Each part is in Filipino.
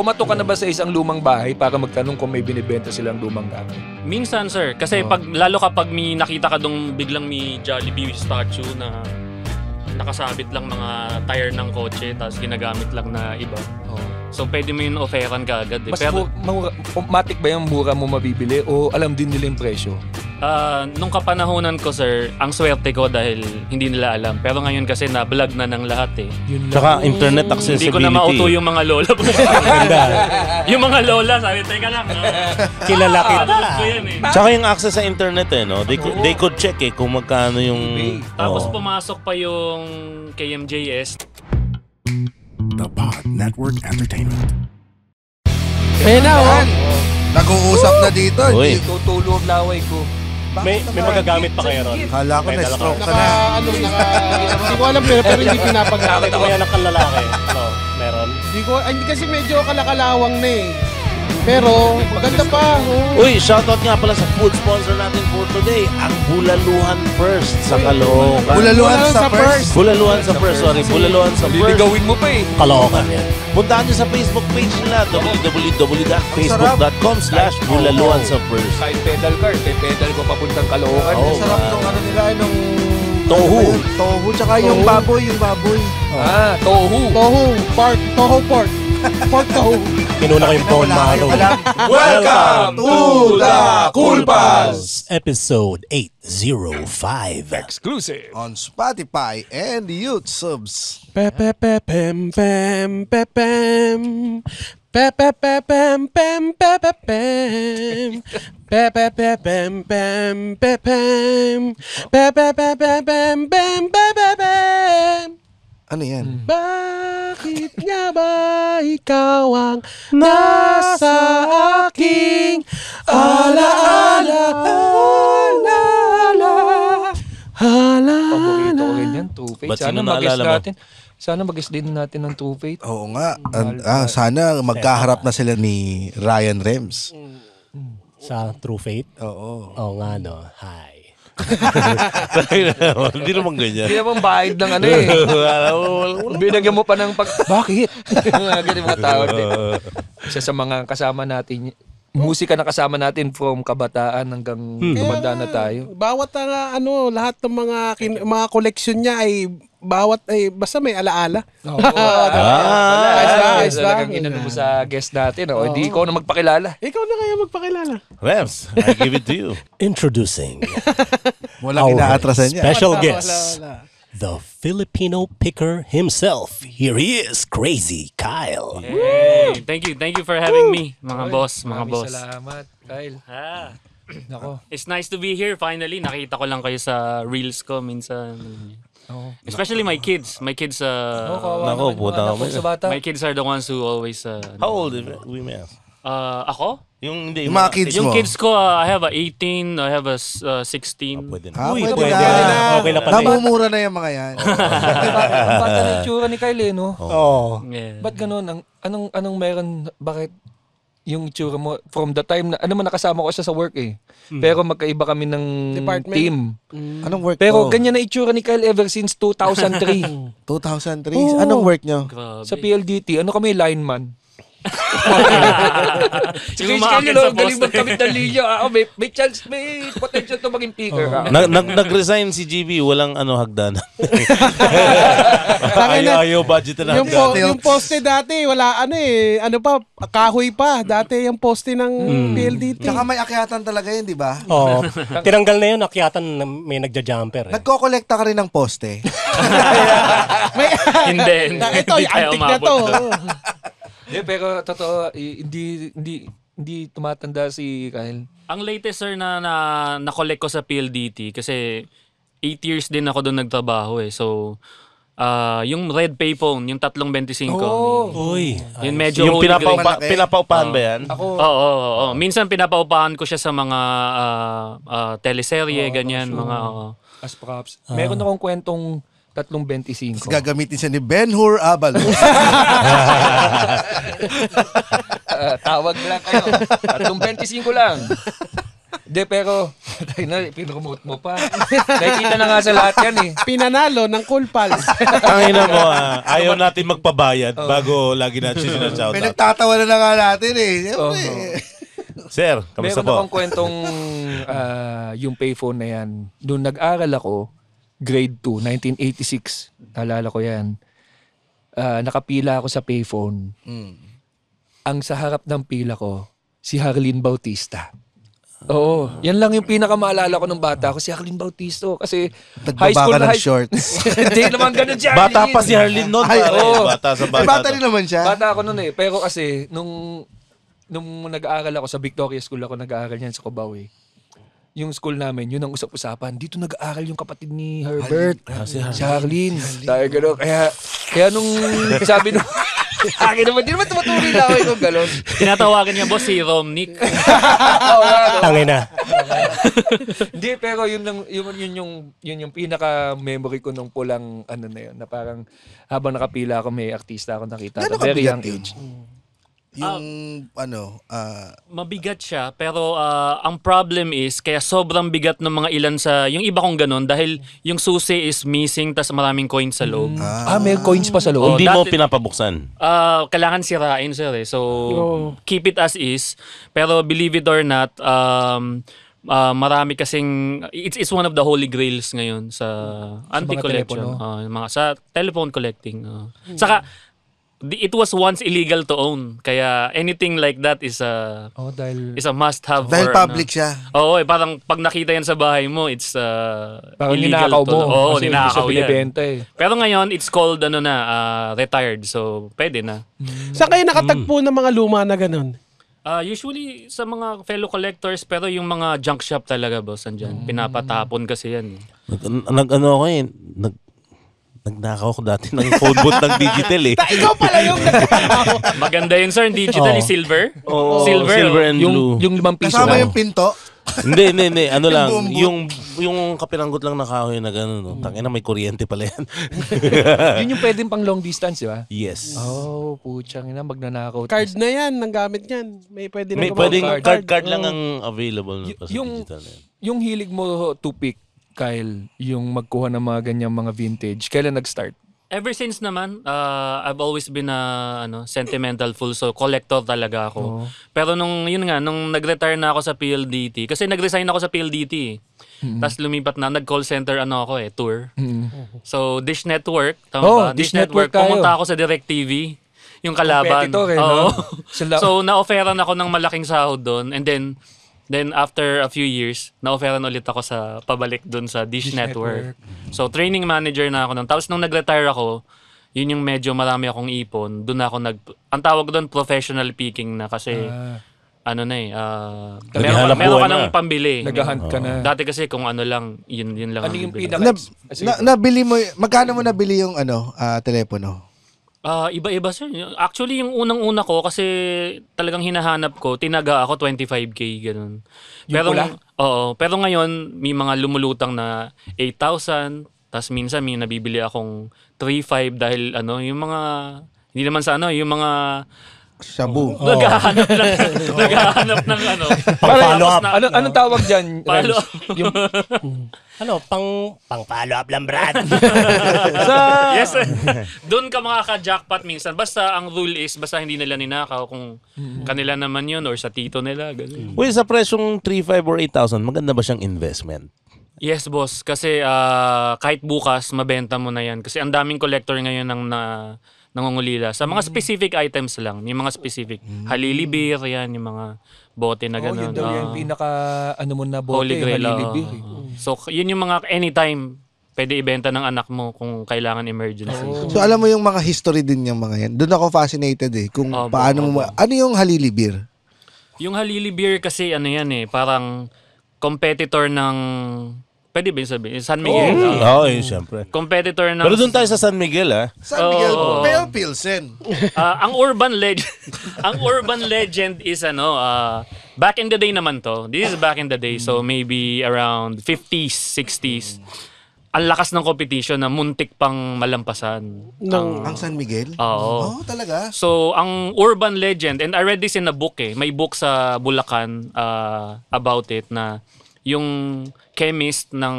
Pumatok ka na ba sa isang lumang bahay para magtanong kung may binibenta silang lumang gamit? Minsan, sir. Kasi lalo kapag may nakita ka dong biglang may Jollibee statue na nakasabit lang mga tire ng kotse tapos ginagamit lang na iba. So, pwede mo yun offeran ka agad. Mas matik ba yung mura mo mabibili o alam din nila yung presyo? Nung kapanahonan ko, sir, ang swerte ko dahil hindi nila alam. Pero ngayon kasi na-vlog na ng lahat eh. Tsaka internet accessibility. Hindi ko na mauto yung mga lola. Yung mga lola, sabi, teka lang. Kilala kita. Tsaka yung access sa internet no? They could check kung magkano yung... Tapos pumasok pa yung KMJS. The Pod Network Entertainment. Ayun na, Nag-uusap na dito. Uy. Tutulog laway ko. May magagamit pa kayo ron. Kala ko May na-stroke ka dala na. Hindi ko alam pero hindi pinapagamit. Kaya nakalalaki. Meron. Hindi kasi medyo kalakalawang na eh. Pero maganda pa. Uy, shoutout nga pala sa food sponsor natin for today, ang Bulaluhan First sa Caloocan. Bulaluhan sa first. Bulaluhan sa First, sorry. Bulaluhan sa First. Liligawin mo pa eh. Caloocan yan. Puntahan nyo sa Facebook page nila, www.facebook.com/Bulaluhan sa First. Kahit pedal car, pedal ko papuntang Caloocan. Sarap nung ano nila, nung... Tohu. Tohu, tsaka yung baboy, Tohu. Toho pork. Pork tohu. Kinuna ko yung bone marrow. Welcome to the Cool Pals! Episode 805. Exclusive. on Spotify and YouTubes. Pepepepem pem pepem. Pepepepem pem pepepem. Pepepepem pem pepem. Pepepepem pem pepem. Ano yan? Bakit nga ba ikaw ang nasa aking alaala? Paborito ko rin yan, Two Fate. Ba't Sana sino mag-guess naalala mo? natin. Sana mag-guess din natin ng Two Fate. Oo nga. Sana magkaharap na sila ni Ryan Rems. Sa True Fate? Oo. Oo nga no. Hi. Hindi naman ganyan. Hindi naman bahid ng ano eh. Binagyan mo pa ng bakit? Mga ganyan mga tao. Isa sa mga kasama natin, musika na kasama natin from kabataan hanggang tumanda na tayo. Bawat lahat ng mga collection niya ay basta may alaala. Ayos ba? Talagang inano mo sa guest natin. Hindi ko na magpakilala. Ikaw na kaya magpakilala. Rems, I give it to you. Introducing Walang inaatrasan niya. special guest, the Filipino picker himself. Here he is, Crazy Kyle. Hey, thank you for having me, mga boss. Salamat, Kyle. Nako. It's nice to be here finally. Nakita ko lang kayo sa reels ko minsan. Especially my kids. My kids Nako, puta kami. my kids are the ones who always How old are we, man? ako? Yung mga kids Yung mo. kids ko, I have a 18, I have a 16. Pwede na. Pwede pwede na. na. Okay na pala. Namumura na yung mga yan. Ang bata na yung tsura ni Kyle eh, no? Oh. Yeah. Ba't ganun? Anong meron? Bakit yung itsura mo from the time na nakasama ko siya sa work eh. Pero magkaiba kami ng Department. team. Anong work Pero mo? ganyan na itsura ni Kyle ever since 2003. 2003? Anong work nyo? Grabe. Sa PLDT, kami lineman. Si Yung Chris umaakit Kyle, sa galing poste. magkamit ng linya. May chance, may potential to maging picker. Nag-resign si GB, walang hagdanan. Ayaw budget na hagdanan. Yung poste dati, wala kahoy pa. Dati yung poste ng PLDT. Tsaka may akyatan talaga yun, di ba? Oh. Tinanggal na yun, akyatan may nagja-jumper eh. Nagko-collecta ka rin ng poste. Hindi. Ito, Hindi tayo antik na umabot. to. Pero totoo, hindi tumatanda si Kyle. Ang latest, sir, na collect ko sa PLDT kasi 8 years din ako doon nagtrabaho eh. So, yung red payphone, yung 325. Uy. Yung medyo Yung old grade. pinapaupahan ba yan? Oo. Minsan pinapaupahan ko siya sa mga teleserye, ganyan. Mga, As props. Meron akong kwentong 325. Gagamitin siya ni Ben-Hur Abalos. Tawag lang kayo. 325 lang. Pero Tayo na, pinromote mo pa. Nakikita na nga sa lahat yan eh. Pinanalo ng Cool Pals. Tangina mo, ayaw natin magpabayad bago lagi natin sinashout May out. nagtatawanan na nga natin eh. Siyempre. Sir, kamusta Meron po? akong kwentong yung payphone na yan. Doon nag-aral ako, grade 2, 1986. Naalala ko yan. Nakapila ako sa payphone. Ang sa harap ng pila ko, si Harleen Bautista. Oo. Yan lang yung pinakamaalala ko ng bata ko, si Harleen Bautista. Kasi high school Nagbaba ka ng high shorts. Hindi naman ganun siya. Bata pa si Harleen noon. Ay, pare. oo. Bata sa bata. Bata rin naman siya. Bata ako noon eh. Pero kasi, nung nag-aaral ako sa Victoria School ako nag-aaral yan sa Cubao eh. Yung school namin, yun ang usap-usapan. Dito nag-aaral yung kapatid ni Herbert. Si Harleen. Tayo gano'n. Kaya nung sabi nung... Akin naman, di naman tumatuloy na ako yung gano'n. Tinatawagan niya, boss, si Romnick. Oo nga, no? Tangina. Hindi, pero yun yung pinaka-memory ko nung pulang ano na yun. Na parang habang nakapila ako, may artista ako nakita. Gano'n Very kabigat young yun? age. Yung Mabigat siya, pero ang problem is, kaya sobrang bigat ng mga ilan sa, yung iba kong ganun, dahil yung susi is missing, tas maraming coins sa loob. May coins pa sa loob. Hindi mo dati- pinapabuksan. Kailangan sirain, sir. Eh. So, keep it as is. Pero believe it or not, marami kasing, it's one of the holy grails ngayon sa anti-collection. Sa telephone collecting. Saka, it was once illegal to own. Kaya anything like that is a must-have. dahil public siya. Oo, parang pag nakita yan sa bahay mo, it's Parang illegal ninakaw to. mo. Oo, Kasi hindi ninakaw siya yan. binibenta eh. Pero ngayon, it's called retired. So, pwede na. Saan kayo nakatagpo ng mga luma na ganun? Usually sa mga fellow collectors, pero yung mga junk shop talaga, boss, andyan. Pinapatapon kasi yan. Nag-ano ako eh. Nagnakaw ko dati ng phone booth ng digital eh. Ikaw pala yung Maganda yun, sir. Digital is silver. Oo, Silver, silver and blue. Yung 5 piso. Kasama lang. yung pinto. Hindi. Ano lang, buong booth. yung kapiranggot lang na kahoy na gano'n. No? Tangina, may kuryente pala yan. Yun yung pwedeng pang long distance, di ba? Yes. Oh, puchang ina, magnanakaw. card na yan, nang gamit yan. May pwede na May gumawa pwedeng ng card lang ang available sa yung- digital na yan. Yung hilig mo to pick, Kyle, yung magkuha ng mga ganyang mga vintage, kailan nag-start? Ever since naman, I've always been sentimental fool. So, collector talaga ako. Pero nung nag-retire na ako sa PLDT, kasi nag-resign ako sa PLDT. Tapos lumipat na, nag-call center tour. So, Dish Network, tama ba? Dish Network pumunta tayo. ako sa DirecTV. Yung kalaban. Competitor eh, Oo. no? Sila- So, na-offeran ako ng malaking sahod doon. And then after a few years, na-offeran ulit ako sa pabalik doon sa Dish Network. So, training manager na ako nun. Tapos nung nag-retire ako, yun yung medyo marami akong ipon. Doon ako ang tawag doon, professional picking na kasi, Naghahanap meron buhay ka ng na. pambili. Nag-hunt ka na. Dati kasi kung ano lang, yun lang. Ano ang yung bibili. Nabili mo, magkano mo nabili yung telepono? Iba-iba sir. Actually, yung unang-una ko, kasi talagang hinahanap ko, tinaga ako 25K, ganun. Yung pula? Oo. Pero ngayon, may mga lumulutang na 8,000, tapos minsan may nabibili akong 3,500 dahil yung mga, hindi naman sa yung mga Shabu. naghahanap ng Follow up. Anong tawag dyan? Follow up. Yung, pang follow up lang, Brad. Yes. Doon ka makaka-jackpot minsan. Basta ang rule is, basta hindi nila ninakaw kung kanila naman yun or sa tito nila. Ganun. Uy, sa presyong 3,500 or 8,000, maganda ba siyang investment? Yes, boss. Kasi kahit bukas, mabenta mo na yan. Kasi ang daming collector ngayon nangungulila. Sa mga specific items lang. Yung mga specific. Halili beer, yan. Yung mga bote na gano'n. yun daw yung pinaka, mo na bote, Holy Grail. halilibig. So, yun yung mga anytime pwede ibenta ng anak mo kung kailangan emergency. So alam mo yung mga history din yung mga yan. Doon ako fascinated eh. Kung Opo, paano mo, ano yung halili beer? Yung Halili beer kasi parang competitor ng, pwede ba yung sabihin? San Miguel. Oo, siyempre. Competitor ng... Pero doon tayo sa San Miguel, San Miguel, Pale Pilsen. ang urban legend is back in the day naman to. This is back in the day. So maybe around 50s, 60s. Ang lakas ng competition na muntik pang malampasan. Ang San Miguel? Oo. Talaga? So ang urban legend, and I read this in a book May book sa Bulacan about it na yung chemist ng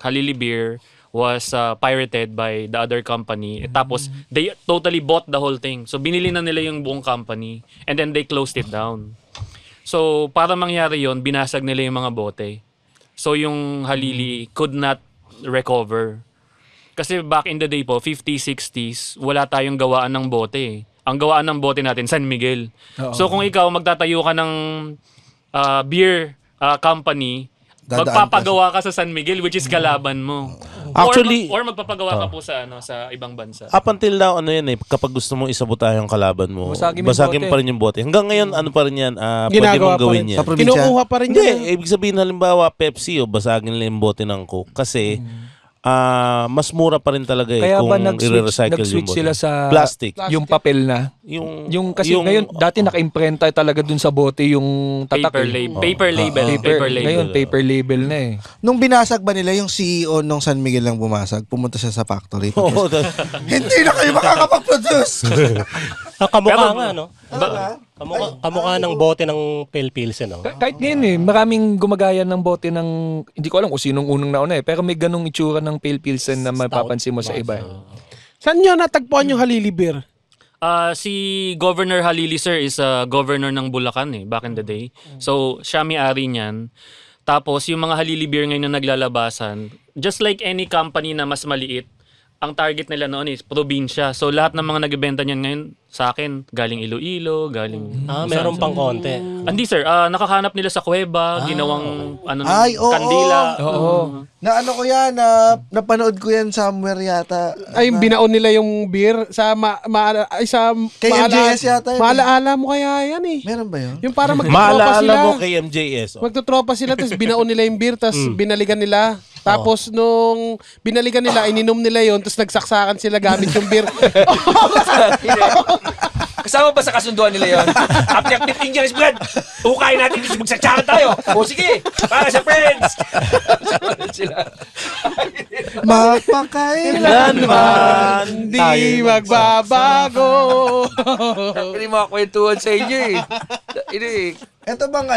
Halili Beer was pirated by the other company. Tapos, they totally bought the whole thing. So, binili na nila yung buong company and then they closed it down. So, para mangyari yon, binasag nila yung mga bote. So, yung Halili could not recover. Kasi back in the day po, 50s, 60s, wala tayong gawaan ng bote. Ang gawaan ng bote natin, San Miguel. So, kung ikaw magtatayo ka ng beer company, magpapagawa ka sa San Miguel, which is kalaban mo. Actually, or magpapagawa ka po sa sa ibang bansa. up until now, kapag gusto mong isabotahe yung kalaban mo, basagin pa rin yung bote. Hanggang ngayon, ano pa rin yan, pwede mong gawin yan. Sa probinsya? Kinukuha pa rin Hindi, yan. ibig sabihin halimbawa Pepsi basagin nila yung bote ng Coke kasi mas mura pa rin talaga Kaya kung ba i-recycle yung nag-switch bote. sila sa Plastic. yung papel na? Yung kasi ngayon, dati naka-imprenta talaga dun sa bote yung tatak. Paper label. Ngayon, paper label na eh. Nung binasag ba nila yung CEO nung San Miguel lang bumasag, pumunta siya sa factory. Oo, Hindi na kayo makakapag-produce! Kamukha nga, no? Kamukha ng bote ng Pale Pilsen, no? Kahit ngayon eh, maraming gumagaya ng bote ng, hindi ko alam kung sinong unang nauna eh, pero may ganung itsura ng Pale Pilsen na mapapansin mo sa iba. Saan nyo natagpuan yung Halili Beer? Si Governor Halili, sir, is governor ng Bulacan back in the day. So, siya may-ari niyan. Tapos, yung mga Halili Beer ngayon na naglalabasan, just like any company na mas maliit, ang target nila noon is probinsya. So, lahat ng mga nagbebenta niyan ngayon sa akin, galing Iloilo, galing... Meron pang konti. Hindi, sir. Nakahanap nila sa kuweba, ginawang Ay, oo. kandila. Oo. Na ano ko yan, napanood ko yan somewhere yata. Ay, binaon nila yung beer sa Kay MJS yata yun. Maalaala mo kaya yan eh. Meron ba yun? Yung para magtutropa sila. Maalaala mo kay MJS. Magtutropa sila, tapos binaon nila yung beer, tapos binaligan nila. Tapos nung binaligan nila, ininom nila yon, tapos nagsaksakan sila gamit yung beer. Kasama ba sa kasunduan nila yun? After 15 years, Brad, hukayin natin, magsatsakan tayo. O sige, para sa friends. Sila. Mapakailanman. Di magbabago. Hindi mga kwentuhan sa inyo eh. Ito bang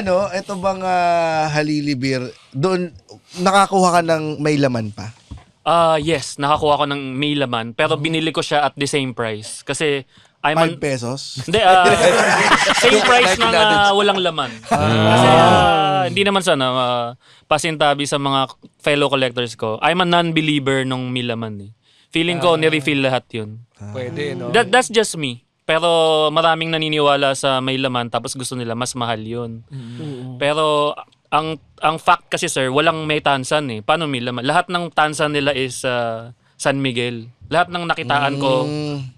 Halili Beer, doon nakakuha ka ng may laman pa? Yes, nakakuha ko ng may laman, pero binili ko siya at the same price. Kasi 5 pesos? Hindi, same price ng walang laman. Kasi hindi naman sana pasintabi sa mga fellow collectors ko. I'm a non-believer nung may laman. Feeling ko, ni-refill lahat yun. Pwede, no? That's just me. Pero maraming naniniwala sa may laman tapos gusto nila mas mahal yun. Pero ang fact kasi, sir, walang may tansan eh. Paano may laman? Lahat ng tansan nila is San Miguel. Lahat ng nakitaan ko,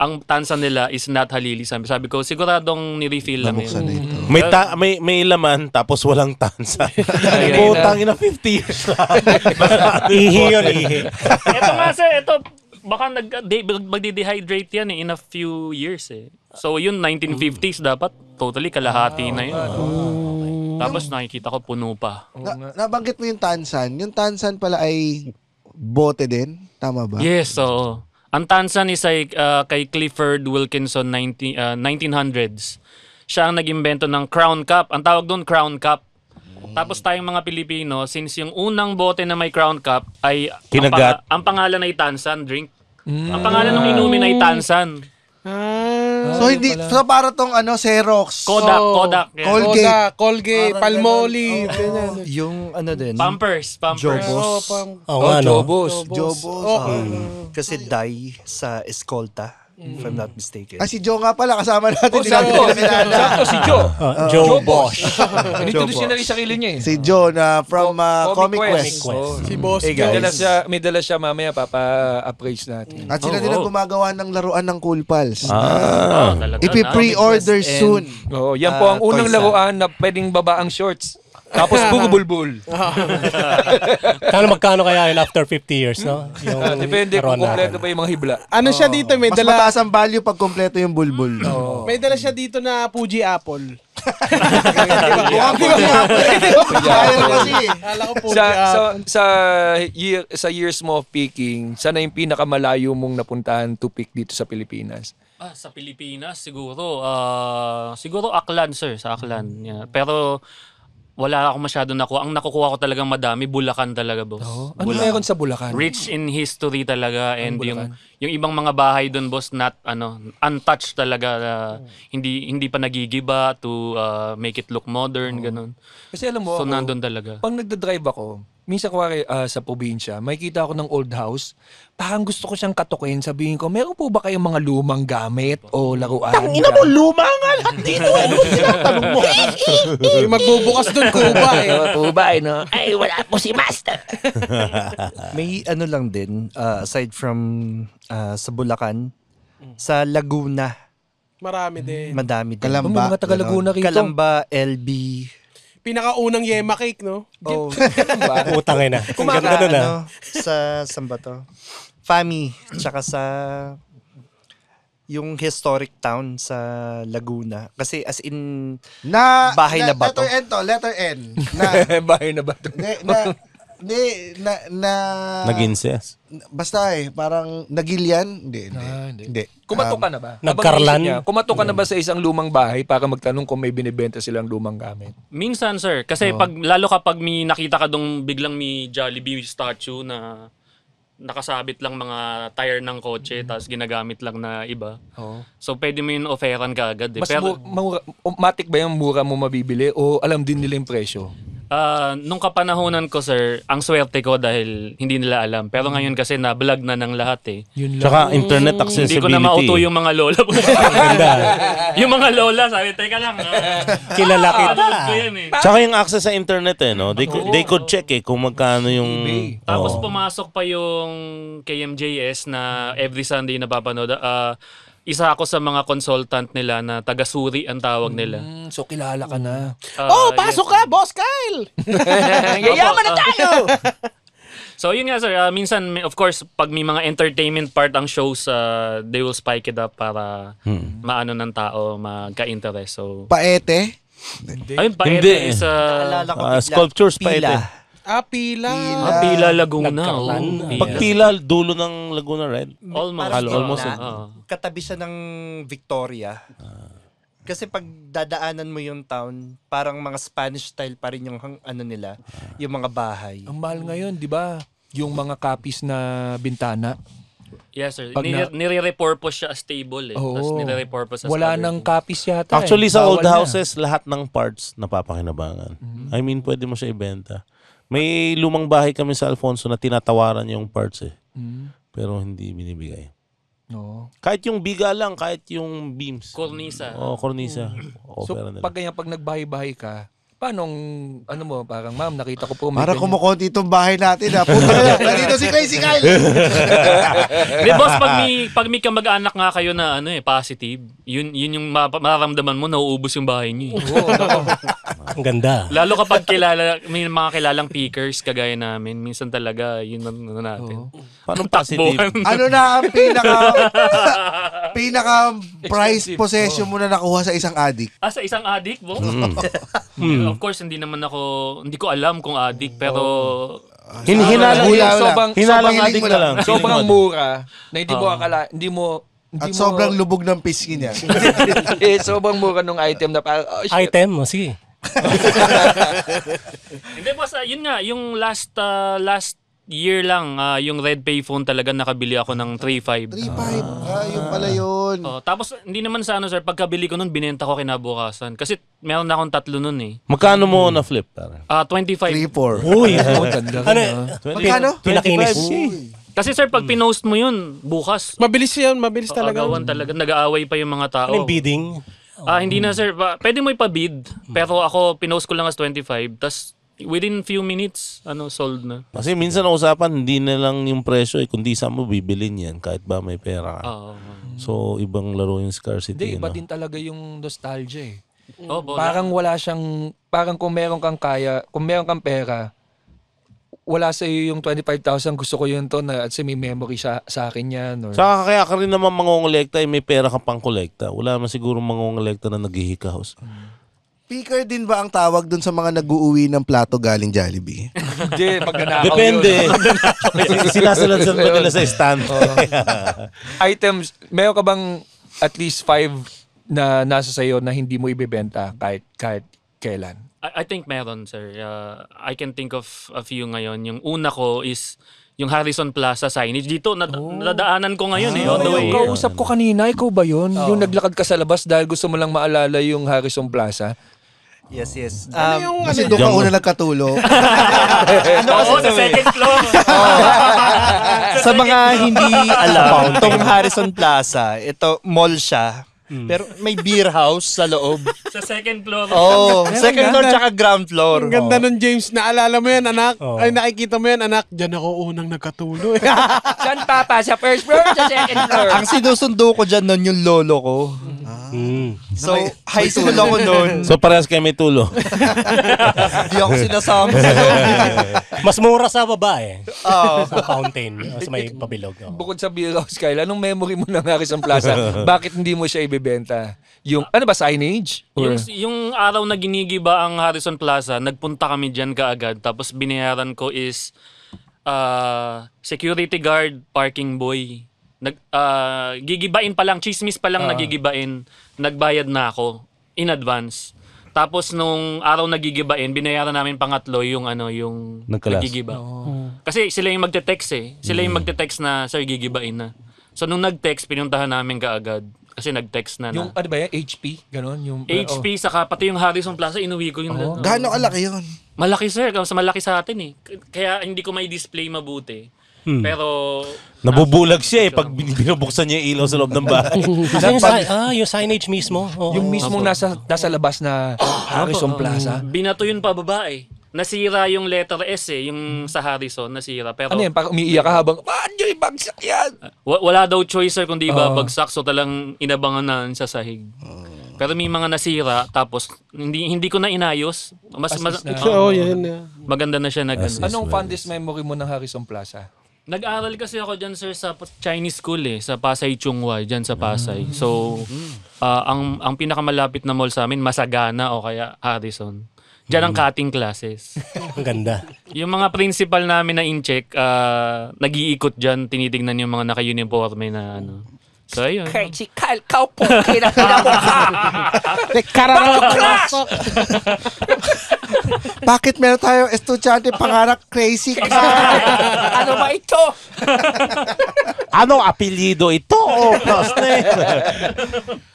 ang tansan nila is not Halili. Sabi ko, siguradong ni-refill lang yun. May laman tapos walang tansa. Putang ina 50 years na. Ihi yun, ihi. Ito nga, sir, baka magde-dehydrate yan in a few years eh. So yun, 1950s dapat totally kalahati na yun. Tapos nakikita ko puno pa. Nabanggit mo yung Tansan. Yung Tansan pala ay bote din? Tama ba? Yes, so ang Tansan is kay Clifford Wilkinson 1900s. Siya ang nag-imbento ng Crown Cup. Ang tawag doon Crown Cup. Tapos tayong mga Pilipino, since yung unang bote na may Crown Cup ay Kinagat. ang pangalan ay Tansan drink. Ang pangalan ng inumin ay Tansan. So para tong Xerox. Kodak. Yeah. Colgate, Palmolive. ganyan. Yung din. Pampers. Jobos. Jobos. Kasi die sa Escolta, if I'm not mistaken. Si Joe nga pala, kasama natin. Sakto, si Joe. Joe Bosch. Introduce niya na rin sarili niya eh. Si Joe na from Comic Quest. Si Boss May dala siya mamaya, papa-appraise natin. At sila din ang gumagawa ng laruan ng Cool Pals. Talaga. Ipi-pre-order soon. Yan po ang unang laruan na pwedeng baba ang shorts. Tapos bubulbul. Magkano kaya yun after 50 years, no? Yung Depende kung kompleto pa yung mga hibla. Ano siya dito? May Mas dala, mataas ang value pag kompleto yung bulbul. may dala siya dito na Fuji Apple. Kaya na kasi. Kala ko Fuji Apple. Sa years mo of picking, sana yung pinakamalayo mong napuntahan to pick dito sa Pilipinas? Sa Pilipinas siguro. Siguro Aklan, sir, sa Aklan. Yeah. Pero wala ako masyado nakuha. Ang nakukuha ko talagang madami, Bulacan talaga, boss. Ano meron sa Bulacan? Rich in history talaga, and yung ibang mga bahay doon, boss, untouched talaga, hindi pa nagigiba to make it look modern, ganun. Kasi alam mo, So nandun talaga. pag nagdadrive ako, minsan kuwari sa probinsya, makikita ako ng old house, parang gusto ko siyang katukin, sabihin ko, meron po ba kayong mga lumang gamit o laruan? Ina mo, luma nga lahat dito. Ano tinatanong mo? Magbubukas doon kuba eh. Kuba eh, no? Ay, wala po si Master. May ano lang din, aside from sa Bulacan, sa Laguna, Marami din. madami din. Kalamba. May mga taga-Laguna rito. Kalamba, LB. Pinakaunang yema cake, no? Oh, Utang na. Ang ganda nun ah. saan ba to? Fami, tsaka sa yung historic town sa Laguna. Kasi as in, bahay na ba to? Letter N to, letter N. Bahay na ba ito? Nag-incest. Basta parang nagilian. Hindi. Kumato ka na ba? Nagkarlan? Habang isip niya, kumato ka na ba sa isang lumang bahay para magtanong kung may binibenta silang lumang gamit? Minsan, sir, kasi lalo kapag may nakita ka dong biglang may Jollibee statue na nakasabit lang mga tire ng kotse tapos ginagamit lang na iba. So pwede mo yun offeran ka agad. Mas Pero matik ba yung mura mo mabibili o alam din nila yung presyo? nung kapanahonan ko, sir, ang swerte ko dahil hindi nila alam. Pero ngayon kasi na-vlog na ng lahat eh. Yun lang. Tsaka internet accessibility. Hindi ko na mauto yung mga lola. Yung mga lola, sabi, teka lang. Kilala kita. Ko yan eh. Tsaka yung access sa internet eh, no? They could check eh kung magkano yung... Tapos pumasok pa yung KMJS na every Sunday napapanood. Isa ako sa mga consultant nila na taga-suri ang tawag nila. So kilala ka na. Pasok ka, Boss Kyle! Yayaman na tayo! So yun nga sir, minsan of course pag may mga entertainment part ang shows, they will spike it up para maano ng tao, magka-interest. So Paete? ayun, paete Hindi. is Naalala ko bigla, sculptures pa ito. Pila. Pila Laguna. Nagkarlan. Pag Pila, dulo ng Laguna, right? Almost. Almost. Katabi siya ng Victoria. Kasi pag dadaanan mo yung town, parang mga Spanish style pa rin yung ano nila, yung mga bahay. Ang mahal ngayon, di ba? Yung mga copies na bintana. Yes sir, Pag nire-repurpose siya as table eh. Tapos nire-repurpose as wala other nang thing. copies yata. Actually, sa Bawal old na. houses, lahat ng parts napapakinabangan. I mean, pwede mo siya ibenta. May lumang bahay kami sa Alfonso na tinatawaran yung parts eh. Pero hindi binibigay. No. Kahit yung biga lang, kahit yung beams. Cornisa. Cornisa. So Opera nila. pag ganyan, pag nagbahay-bahay ka, paano, ano mo, parang ma'am, nakita ko po. may Para ganyan." kumukonti itong bahay natin ha. Puta na, nandito si Crazy Kyle. Di boss, pag may kamag-anak nga kayo na ano positive, yun yung mararamdaman mo, nauubos yung bahay niyo. Ang ganda. Lalo kapag may mga kilalang pickers kagaya namin, minsan talaga yun ano natin. Paano positive? Ano na ang pinaka price possession mo na nakuha sa isang addict? Sa isang addict, boss? Of course, hindi ko alam kung addict, pero Hinalang sobrang addict na lang. sobrang mura na hindi mo akala, At sobrang lubog ng pisngi niya. sobrang mura nung item na parang, oh, shit. Item, sige. hindi boss, yun nga, yung last year lang, yung Red Payphone talaga nakabili ako ng 3.5. 3.5. Yun pala yun. Tapos hindi naman sa sir, pagkabili ko nun, binenta ko kinabukasan. Kasi meron na akong 3 nun eh. Magkano mo na flip? 25. 3.4. Uy, Ganda ano? Magkano? Pinakinis. Kasi sir, pag pinost mo yun, bukas, Mabilis yan, mabilis talaga. agawan talaga. Nag-aaway pa yung mga tao. Ano yung bidding? Hindi na sir. Pwede mo ipabid. Pero ako, pinost ko lang as 25. Tas within few minutes, sold na. Kasi minsan ang usapan, hindi na lang yung presyo kundi saan mo bibilin yan kahit ba may pera ka. So, ibang laro yung scarcity. Hindi, iba din talaga yung nostalgia eh. Bola. Parang wala siyang, parang kung meron kang pera, wala sa iyo yung 25,000, gusto ko yun to na at may memory sa akin yan. Or... Saka kaya ka rin naman mangongolekta, may pera ka pang kolekta. Wala naman siguro mangongolekta na naghihikaos. Picker din ba ang tawag dun sa mga nag-uuwi ng plato galing Jollibee? Hindi, pag nanakaw Depende. yun. Sinasalansan ba nila sa stand? Items, meron ka bang at least 5 na nasa sayo na hindi mo ibebenta kahit Kailan? I think meron, sir. I can think of a few ngayon. Yung una ko is yung Harrison Plaza signage. Dito, nadaanan ko ngayon on the way. Yung kausap ko kanina, ikaw ba yun? Yung naglakad ka sa labas dahil gusto mo lang maalala yung Harrison Plaza? Yes. Kasi doon ka una nagkatulo. Oo, sa second floor. Sa mga hindi alam, itong Harrison Plaza, ito mall siya. Pero may beer house sa loob. Sa second floor. Second floor tsaka ground floor. Ang ganda nun, James. Naalala mo yan, anak? Ay, nakikita mo yan, anak. Diyan ako unang nakatulo. Saan papa? Sa first floor o sa second floor? Ang sinusundo ko dyan nun yung lolo ko. So, high school ako nun. So parehas kayo may tulo. Hindi ako sinasama sa loob. Mas mura sa babae. Sa fountain. Sa may pabilog. Bukod sa beer house, Kyle, anong memory mo ng Harrison Plaza? Bakit hindi mo siya ibebenta? Yung, ano ba, signage? Yung araw na ginigiba ang Harrison Plaza, nagpunta kami dyan kaagad. Tapos binayaran ko is security guard, parking boy. Gigibain pa lang, chismis pa lang nagigibain. Nagbayad na ako in advance. Tapos nung araw na gigibain, binayaran namin pangatlo yung nagigiba. Kasi sila yung magte-text Sila yung magte-text na, sir, gigibain na. So nung nag-text, pinuntahan namin kaagad. Kasi nag-text na. Yung ano ba yan? HP? Ganon? Yung, HP, saka pati yung Harrison Plaza, inuwi ko yung... Gaano kalaki yun? Malaki, sir. Malaki sa atin Kaya hindi ko may display mabuti. Pero... Nabubulag siya pag binubuksan niya yung ilaw sa loob ng bahay. Yung signage mismo. yung mismong nasa labas na Harrison Plaza. Binato yun pa babae. Nasira yung letter S yung sa Harrison, nasira. Pero, Ano yan? Parang umiiyak ka habang, paano yung bagsak yan? Wala daw choice, sir, kundi babagsak. So talang inabangan na sa sahig. Pero may mga nasira, tapos hindi ko na inayos. Maganda na siya Anong fondest memory mo ng Harrison Plaza? Nag-aral kasi ako dyan, sir, sa Chinese school sa Pasay Chunghwa, dyan sa Pasay. So, ang pinakamalapit na mall sa amin, Masagana o kaya Harrison. Diyan ang cutting classes. Ang ganda. Yung mga principal namin na in-check, nag-iikot dyan, tinitignan yung mga naka-uniforme na So, ayun. Crazy Kyle, kaupo, kinakina mo ka! Kararapasok! Bakit meron tayo estudyante pangarap Crazy Kyle? Ano ba ito? Anong apelyido ito?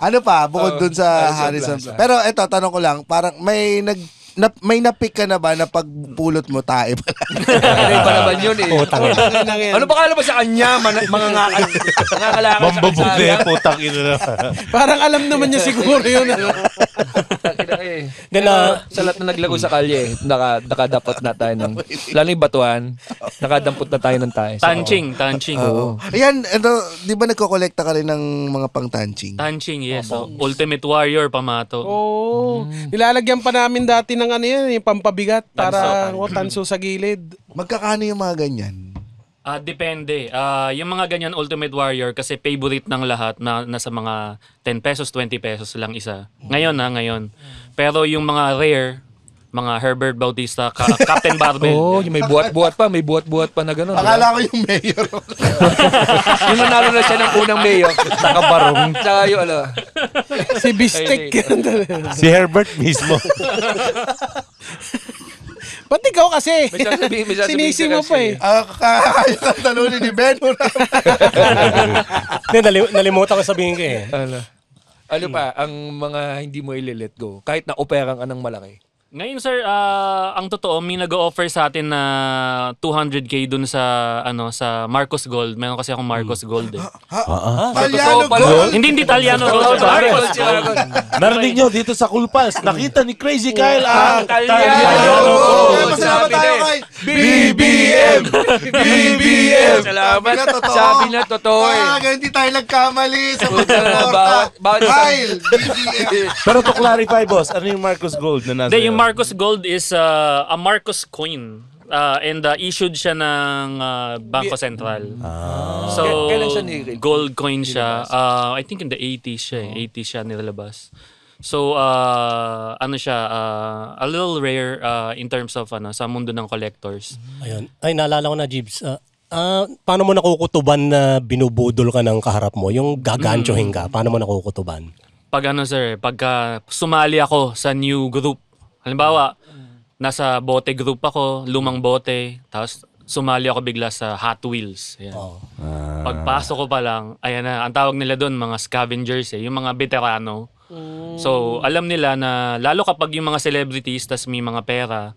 Ano pa, bukod dun sa Harrison Plaza? Pero eto, tanong ko lang, parang may napick ka na ba na pagpulot mo tae pala? Ano ba naman yun Ano ba kala mo sa kanya? Mga nangangalakal sa Mambabuti, putang ina na. Parang alam naman niya siguro yun. Sa lahat na naglago sa kalye, nakadampot na tayo ng, lalo yung batuan, nakadampot na tayo ng tayo. Tanching. Oo. Ayan, di ba nagkokolekta ka rin ng mga pang-tanching? Tanching, yes. Ultimate Warrior, pamato. Nilalagyan pa namin dati ng yung pampabigat para tanso sa gilid. Magkakano yung mga ganyan? Depende. Yung mga ganyan Ultimate Warrior kasi favorite ng lahat na nasa mga 10 pesos, 20 pesos lang isa. Ngayon. Pero yung mga rare, mga Herbert Bautista, Captain Barbell. Yung may buhat-buhat pa na gano'n. Akala ko yung mayor. Yung nanalo na siya ng unang mayor. Nakabarong. Tsaka yung Si Bistek. Si Herbert mismo. Ba't ikaw kasi? May sasabihin Sinisi ka mo pa kasi. Kaya ka talunin ni Ben. Nalimutan ko sabihin ko Ano pa, ang mga hindi mo i-let go? Kahit na operang ka ng malaki. Ngayon, sir, ang totoo, may nag-o-offer sa atin na 200K dun sa sa Marcos Gold. Meron kasi akong Marcos Gold Talyano Gold? Hindi Italiano Gold. Marcos. Narinig nyo dito sa Cool Pals, nakita ni Crazy Kyle ang Talyano Gold! Masalamat tayo kay BBM! Salamat. Sabi na totoo Hindi tayo nagkamali sa bawat Kyle! BBM! Pero to clarify, boss, ano yung Marcos Gold na nasa Yung Marcos Gold is a Marcos coin. And issued siya ng Bangko Sentral. So, Kailan siya nilabas? gold coin siya. I think in the 80s siya. 80s siya nilabas. So, ano siya, a little rare in terms of sa mundo ng collectors. Ayun. Ay, naalala ko na, Jibs. Paano mo nakukutuban na binubudol ka ng kaharap mo? Yung gaganchohin ka, paano mo nakukutuban? Pagka sumali ako sa new group, Halimbawa, nasa bote group ako, lumang bote, tapos sumali ako bigla sa Hot Wheels. Ayan. Pagpasok ko pa lang, ayan na, ang tawag nila doon, mga scavengers yung mga veterano. So, alam nila na, lalo kapag yung mga celebrities, tas may mga pera,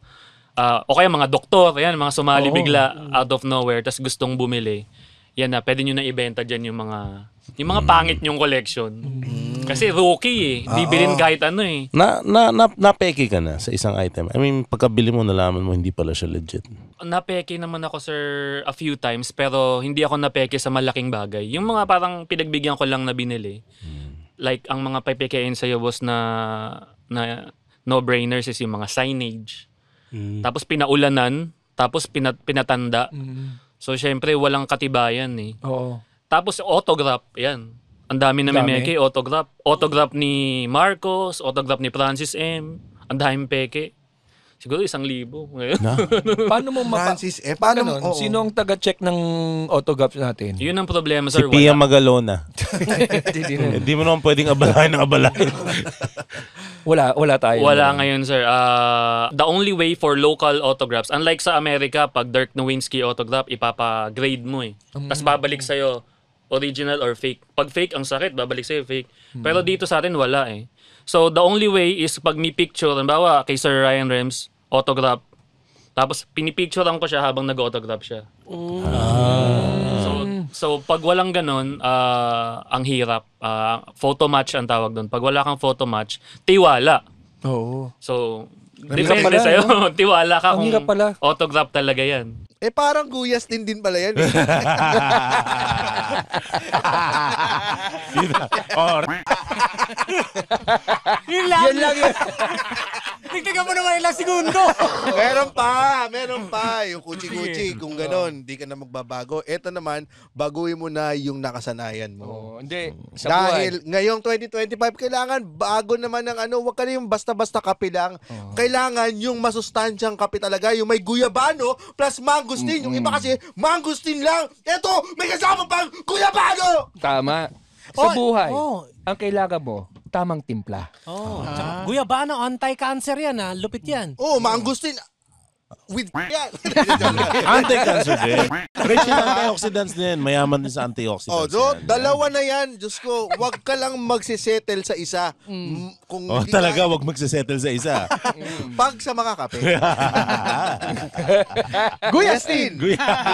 o kaya mga doktor, ayan, mga sumali bigla out of nowhere, tas gustong bumili, yan na, pwede nyo na ibenta dyan yung mga pangit nyong collection. Kasi rookie bibilin kahit ano Napeke ka na sa isang item. I mean, pagkabili mo, nalaman mo hindi pala siya legit. Napeke naman ako, sir, a few times, pero hindi ako napeke sa malaking bagay. Yung mga parang pinagbigyan ko lang na binili. Like, ang mga pepekein sa'yo, boss, na no-brainers is yung mga signage. Tapos pinaulanan, tapos pinatanda. So, syempre, walang katibayan Oo. Tapos autograph, yan. Ang dami na may meke, autograph. Autograph ni Marcos, autograph ni Francis M. Ang daming peke. Siguro 1,000 ngayon. Paano mo Francis, paano paano mo, sino ang taga-check ng autograph natin? Yun ang problema, Si sir. Pia Wala. Magalona. Hindi mo naman pwedeng abalahin ng abalahin. Wala tayo. Wala ngayon, sir. The only way for local autographs, unlike sa Amerika, pag Dirk Nowitzki autograph, ipapa-grade mo Tapos babalik sa'yo, original or fake. Pag fake, ang sakit, babalik sa'yo fake. Pero dito sa atin, wala So, the only way is pag may picture, halimbawa kay Sir Ryan Rems, autograph. Tapos, pinipicturean ko siya habang nag-autograph siya. So, pag walang ganun, ang hirap. Photo match ang tawag doon. Pag wala kang photo match, tiwala. Oo. So, hirap depende pala, sa'yo. no? Tiwala ka Ang kung hirap pala. autograph talaga yan. Parang guyas din pala yan. Yun lang. Yan lang yun. Tignan mo naman ilang segundo. meron pa. Yung kuchi-kuchi, kung ganon, di ka na magbabago. Ito naman, baguhin mo na yung nakasanayan mo. Hindi. Sa buhay. Dahil ngayong 2025, kailangan bago naman ng huwag ka na yung basta-basta kape lang. Kailangan yung masustansyang kape talaga, yung may guyabano plus mangosteen. Yung iba kasi, mangosteen lang. Ito, may kasama pang guyabano! Tama. Sa buhay, Oh. ang kailangan mo, tamang timpla. Guyabano, anti-cancer yan Lupit yan. Oh, mangosteen. With yan. Anti-cancer din. Rich in antioxidants din. Mayaman din sa antioxidants. Dalawa na yan. Diyos ko, wag ka lang magsisettle sa isa. Kung hindi Talaga, wag magsasettle sa isa. pag sa mga kape. Guyastin!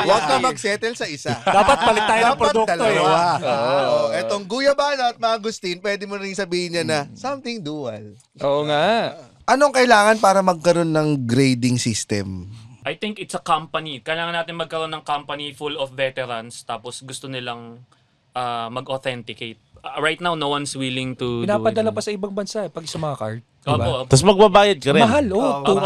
Wag ka magsettle sa isa. Dapat palit tayo ng Dapat produkto. dalawa. Etong guyabano at mangosteen, pwede mo rin sabihin niya na something dual. Oo nga. Anong kailangan para magkaroon ng grading system? I think it's a company. Kailangan natin magkaroon ng company full of veterans tapos gusto nilang mag-authenticate. Right now, no one's willing to Pinapadala do it. pa sa ibang bansa pag sa mga card. Opo, Diba? opo. Tapos magbabayad ka rin. Mahal, Opo.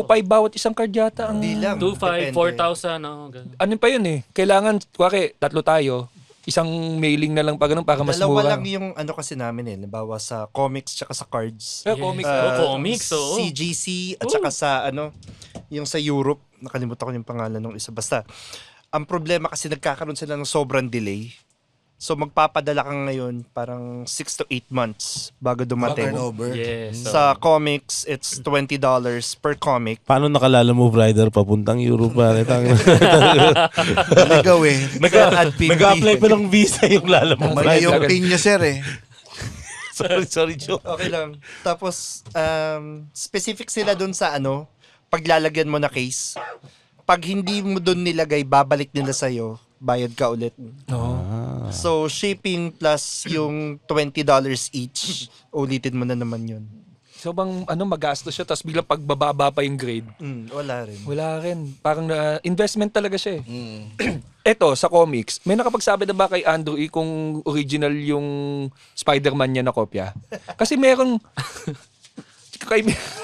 2.5 bawat isang card yata. Hindi lang. 2,500, Depende. 4,000, ganun. Ano pa yun Kailangan, kuwari, 3 tayo. Isang mailing na lang pa ganun para mas Dalawa mura. lang yung kasi namin halimbawa sa comics tsaka sa cards. Comics. Comics, oo. CGC at saka sa yung sa Europe, nakalimutan ko yung pangalan ng isa. Basta, ang problema kasi nagkakaroon sila ng sobrang delay. So magpapadala ka ngayon parang 6 to 8 months bago dumating. Yes. Sa comics, it's $20 per comic. Paano nakalala mo, Rider, papuntang Europe? Ligaw Nag-apply pa ng visa yung lala mo, Mali yung Rider. pin niya, sir Sorry, Joe. Okay lang. Tapos, specific sila dun sa paglalagyan mo na case. Pag hindi mo dun nilagay, babalik nila sa'yo, bayad ka ulit. So, shipping plus yung $20 each, ulitin mo na naman yun. So bang magastos siya tapos biglang pagbababa pa yung grade? Wala rin. Wala rin. Parang investment talaga siya Eto, sa comics, may nakapagsabi na ba kay Andrew kung original yung Spider-Man niya na kopya? Kasi merong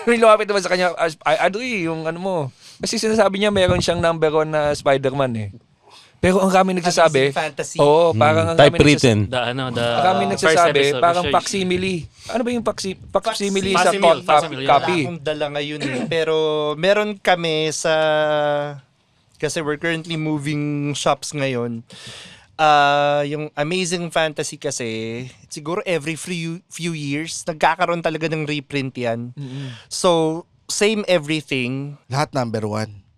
may lumapit naman sa kanya, Andrew, yung mo. Kasi sinasabi niya meron siyang number 1 na Spider-Man Pero ang kami nagsasabi, Amazing Fantasy. Oo, parang ang kami Typewritten. kami nagsasabi, parang facsimile. Ano ba yung facsimile sa Facsimile. copy? Wala akong dala ngayon Pero meron kami kasi we're currently moving shops ngayon. Yung Amazing Fantasy kasi, siguro every few years, nagkakaroon talaga ng reprint yan. So, same everything. Lahat number 1.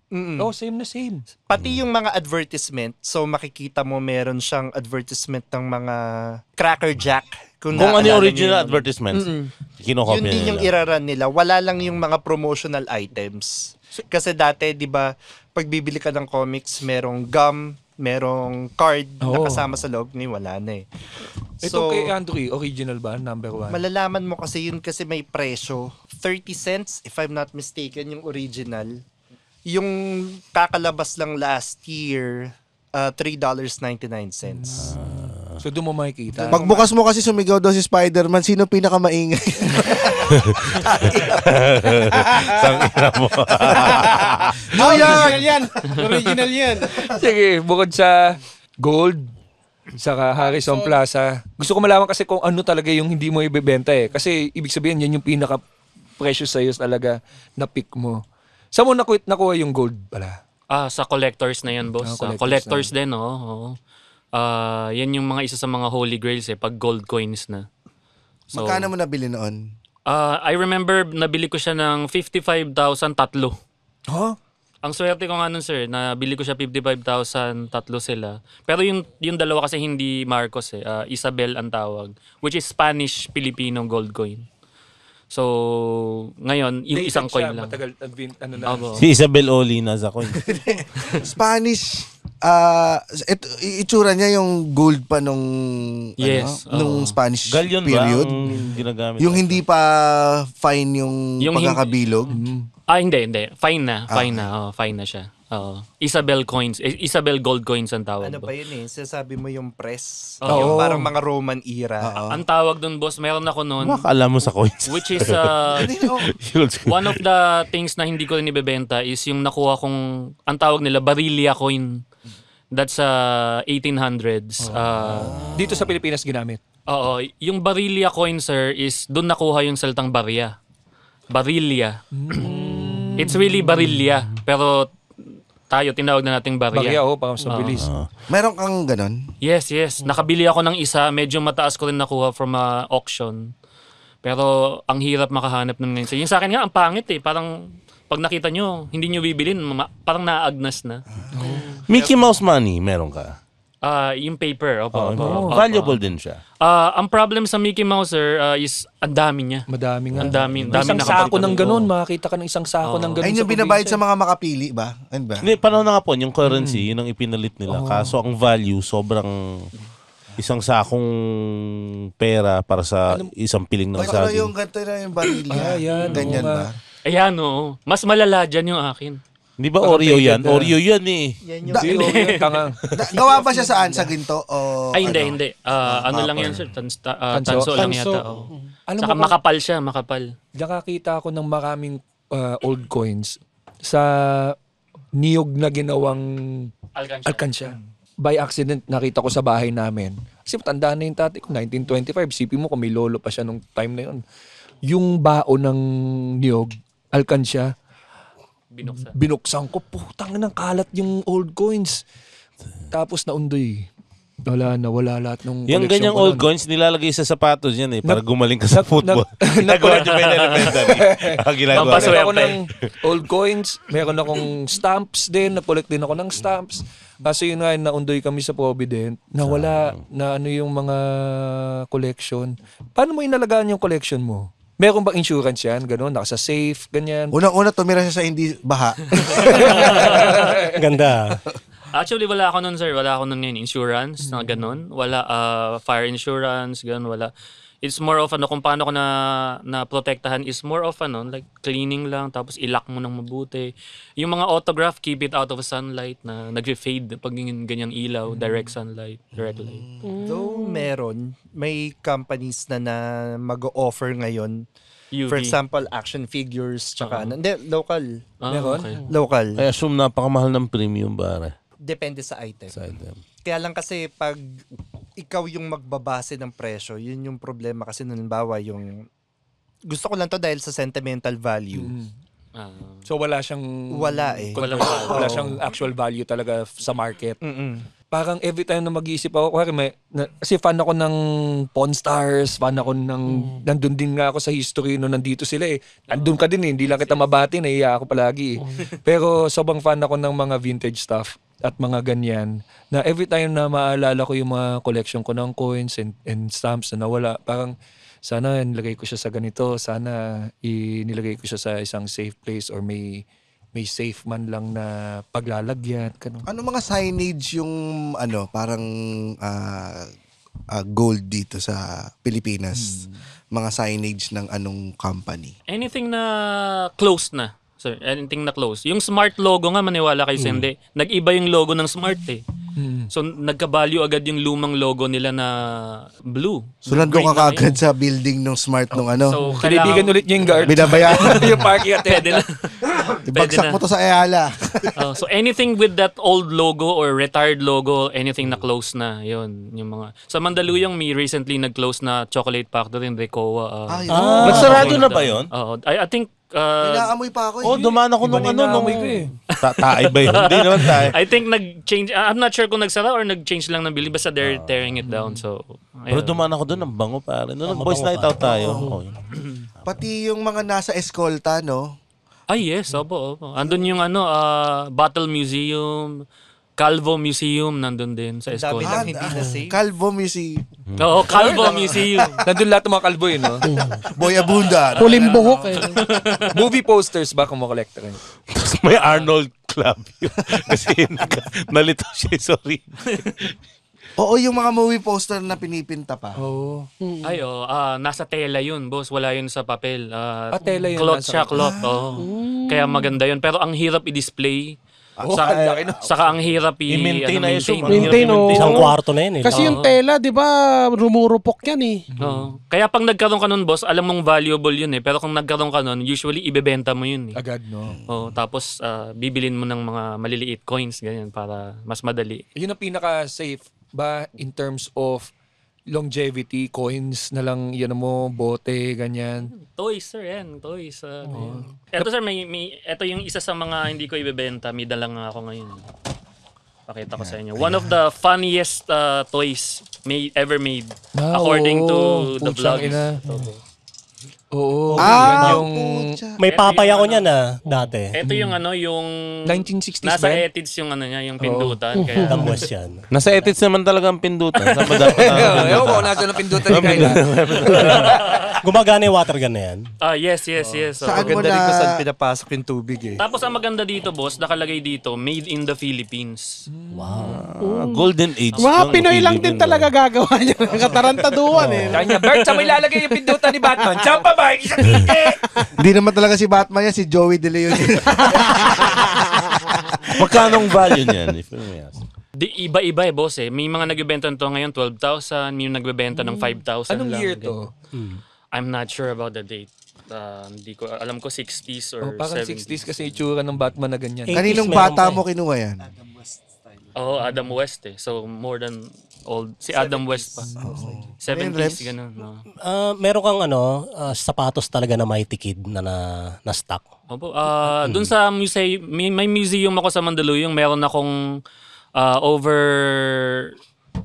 Oh, same na same. Pati yung mga advertisement, so makikita mo meron siyang advertisement ng mga Cracker Jack. Kung ano naalala yung niyo original yun. advertisements, Yun kinokopya din yung nila. iraran nila. Wala lang yung mga promotional items. Kasi dati, di ba, pag bibili ka ng comics, merong gum, merong card na kasama sa loob, ni wala na eh. Ito kay Andrew, original ba? Number 1? Malalaman mo kasi yun kasi may presyo. 30 cents, if I'm not mistaken, yung original. Yung kakalabas lang last year, $3.99. So doon mo makikita. Pagbukas mo kasi sumigaw daw si Spider-Man, sino pinakamaingay? Tangina mo. Original yan. Original yan. Sige, bukod sa gold, saka Harrison Plaza, gusto ko malaman kasi kung ano talaga yung hindi mo ibebenta eh. Kasi ibig sabihin, yan yung pinaka-precious sa'yo talaga na pick mo. Saan mo nakuha yung gold pala? Sa collectors na yan, boss. Collectors Din, oo. Yan yung mga isa sa mga holy grails pag gold coins na. So, Magkano mo nabili noon? I remember nabili ko siya ng 55,000 tatlo. Huh? Ang swerte ko nga nun, sir, nabili ko siya 55,000 tatlo sila. Pero yung dalawa kasi hindi Marcos Isabel ang tawag, which is Spanish-Filipino gold coin. So, ngayon, yung isang coin lang. Matagal, ano na. Si Isabel Oli nasa coin. Spanish, itsura niya yung gold pa nung, Yes, nung Spanish Galyon period. ba ang ginagamit? Yung hindi pa fine yung pagkakabilog. Hindi. Fine na. Fine na siya. Isabel coins. Isabel gold coins ang tawag. Ano ba yun Sinasabi mo yung press. Oo. Yung parang mga Roman era. Ang tawag dun, boss, meron ako noon. Makakala mo sa coins. Which is, one of the things na hindi ko rin ibebenta is yung nakuha kong, ang tawag nila, Barilia coin. That's 1800s. Dito sa Pilipinas ginamit. Oo. Yung Barilia coin, sir, is doon nakuha yung salitang barya. Barilia. It's really Barilia. Pero tayo, tinawag na nating barya. Bagya, para mas mabilis. Meron kang ganon? Yes. Nakabili ako ng isa. Medyo mataas ko rin nakuha from auction. Pero ang hirap makahanap nun ngayon. So, yung sa akin nga, ang pangit Parang pag nakita nyo, hindi nyo bibilin, parang naagnas na. Mickey Mouse money, meron ka? Yung paper. Opo. Valuable din siya. Ang problem sa Mickey Mouse, sir, is ang dami niya. Madami nga. Ang dami Isang sako ng ganun. Makakita ka ng isang sako ng ganun. Ayun yung binabayad sa mga makapili ba? Ano ba? Hindi, panahon na nga po, yung currency, yun ang ipinalit nila. Kaso ang value, sobrang isang sakong pera para sa isang piling ng Ano saging. yung ganito na yung barilya? Yan, Ganyan oo ba? Ayan, oo. Mas malala dyan yung akin. Di ba Oreo yan? Oreo yan Yan yung Gawa ba siya saan? Sa ginto? O, Ay, hindi. Ano lang yan, sir? Tanso lang yata. Alam Saka mo, makapal siya, makapal. nakakita ako ng maraming old coins sa niyog na ginawang alkansya. By accident, nakita ko sa bahay namin. Kasi matanda na yung tatay ko, 1925. Sipin mo kung may lolo pa siya nung time na yun. Yung bao ng niyog, alkansya, binuksan ko, putang ng kalat yung old coins. Tapos naundoy. Wala lahat ng Yung collection ganyang ko old nun. coins, nilalagay sa sapatos yan para gumaling ka sa football. Nag-collect Nag-collect yung elementary. Ginagawa. Meron ako ng old coins, meron akong stamps din, na-collect din ako ng stamps. Kasi yun nga, naundoy kami sa Provident, nawala na ano yung mga collection. Paano mo inalagaan yung collection mo? Meron bang insurance yan? Ganon, nasa safe, ganyan. Unang-una, tumira siya sa hindi baha. Ganda. Actually, wala ako nun, sir. Wala ako nun ngayon. Insurance na ganun. Wala fire insurance, ganun. Wala. It's more of kung paano ko na protektahan is more of like cleaning lang, tapos ilock mo ng mabuti. Yung mga autograph, keep it out of sunlight na nag-fade pag ganyang ilaw, direct sunlight, direct light. Though may companies na mag-offer ngayon. UV. For example, action figures, tsaka hindi, local. Meron? Okay. Local. I assume napakamahal ng premium bare. Depende sa item. Sa item. Kaya lang kasi pag ikaw yung magbabase ng presyo, yun yung problema kasi halimbawa yung gusto ko lang to dahil sa sentimental value. So wala siyang Wala wala siyang actual value talaga sa market. parang every time na mag-iisip ako, kasi fan ako ng Pawn Stars, fan ako nandun din nga ako sa history no, nandito sila eh. Nandun ka din eh, hindi lang kita mabati, naiiyak ako palagi eh. Pero sobrang fan ako ng mga vintage stuff at mga ganyan, na every time na maalala ko yung mga collection ko ng coins and stamps na nawala, parang sana nilagay ko siya sa ganito, sana nilagay ko siya sa isang safe place or may safe man lang na paglalagyan. Ganun. Ano mga signage yung parang gold dito sa Pilipinas? Mga signage ng anong company? Anything na close na. Sir, anything na close. Yung Smart logo nga, maniwala kayo sa hindi. Nag-iba yung logo ng Smart eh. So, nagka-value agad yung lumang logo nila na blue. So, nandun ka kagad sa building ng Smart nung So, kaibigan ulit niya yung guard. Binabayaran. Yung parking attendant. Ibagsak mo to sa Ayala. So, anything with that old logo or retired logo, anything na close na, yun. Yung mga... Sa Mandaluyong, may recently nag-close na Chocolate Factory in Recoa. Nagsarado na ba yun? I think... Inaamoy pa ako. Dumaan ako nung Naamoy ko eh. Tae ba yun? Hindi naman tae. I think nag-change. I'm not sure kung nagsara or nag-change lang ng building. Basta they're tearing it down. So, Pero dumaan ako doon, ang bango pare. Noong boys night out tayo. Pati yung mga nasa eskolta, no? Ay, yes. Opo. Andun yung Battle Museum, Calvo Museum, nandun din sa Dami Escola. lang hindi na safe. Calvo Museum. Oo, Calvo Museum. Nandun lahat ng mga kalbo yun, no? Boy Abunda. Huling buhok eh. Movie posters ba kung makolekta rin? Tapos may Arnold Club yun. Kasi nalito siya, sorry. Oo, yung mga movie poster na pinipinta pa. Oo. Ay, nasa tela yun, boss. Wala yun sa papel. Tela yun. Cloth siya, cloth. Kaya maganda yun. Pero ang hirap i-display. Saka ang hirap I-maintain na yun. Maintain, Isang kwarto na yun eh. Kasi yung tela, di ba, rumurupok yan eh. Oo. Kaya pag nagkaroon ka nun, boss, alam mong valuable yun eh. Pero kung nagkaroon ka nun, usually ibebenta mo yun eh. Agad, no? Tapos bibilin mo ng mga maliliit coins, ganyan, para mas madali. Yun ang pinaka-safe ba in terms of longevity, coins na lang, yan mo, bote, ganyan. Toys, sir, yan. Toys. Ito, sir, ito yung isa sa mga hindi ko ibebenta. May dala nga ako ngayon. Pakita ko sa inyo. One of the funniest toys ever made. According to the vlog. Oo. May papaya ko niyan dati. Ito yung yung 1960s nasa ba? etids yung niya, yung pindutan. Kaya Damwas yan. Nasa edits naman talaga ang pindutan. Saan ba dapat Ewan ko, nasa na pindutan ni Kayla. Gumagana yung water gun na yan. yes. Saan mo Maganda rin kung saan na... pinapasok yung tubig eh. Tapos ang maganda dito, boss, nakalagay dito, made in the Philippines. Golden Age. Mga ng Pinoy lang din Philippine, talaga gagawa niya ng katarantaduan eh. Kanya, Bert, sa may lalagay yung pindutan ni Batman. Champa ba? Isang titi! Hindi naman talaga si Batman yan, si Joey De Leon. Magkano ang value niyan? If you may ask. Iba-iba boss eh. May mga nagbebenta nito ngayon 12,000, may nagbebenta ng 5,000 Anong lang. year to? I'm not sure about the date. Hindi ko alam ko 60s or Parang 70s. 60s kasi itsura ng Batman na ganyan. Kaninong meron bata pa eh. mo kinuha yan? Adam West eh. So more than old. Si Adam West pa. 70s, ganun. No? Meron kang sapatos talaga na Mighty Kid na stock. Opo. Doon sa museum, may museum ako sa Mandaluyong. Meron akong over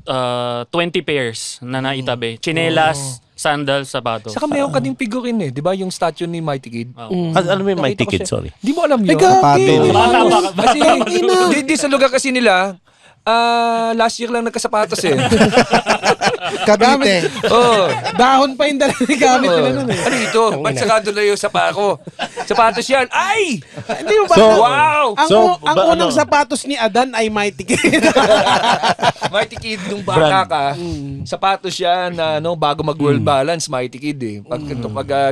20 pairs na naitabi. Chinelas, sandals, sapatos. Saka meron ka ding figurine eh. Di ba yung statue ni Mighty Kid? Ano may Nakita Mighty ko Kid? siya. Sorry. Di mo alam yun? Bata pa ka. Kasi di sa lugar kasi nila, last year lang nagkasapatos eh. Cavite. Oo. Dahon pa yung gamit nila nun eh. Ano ito? Ba't sakado na yung sapa ko? Sapatos yan. Ay! Hindi mo ba? Wow! Ang unang sapatos ni Adan ay Mighty Kid. Mighty Kid, nung bata ka, sapatos yan na bago mag-world balance, Mighty Kid eh. Pag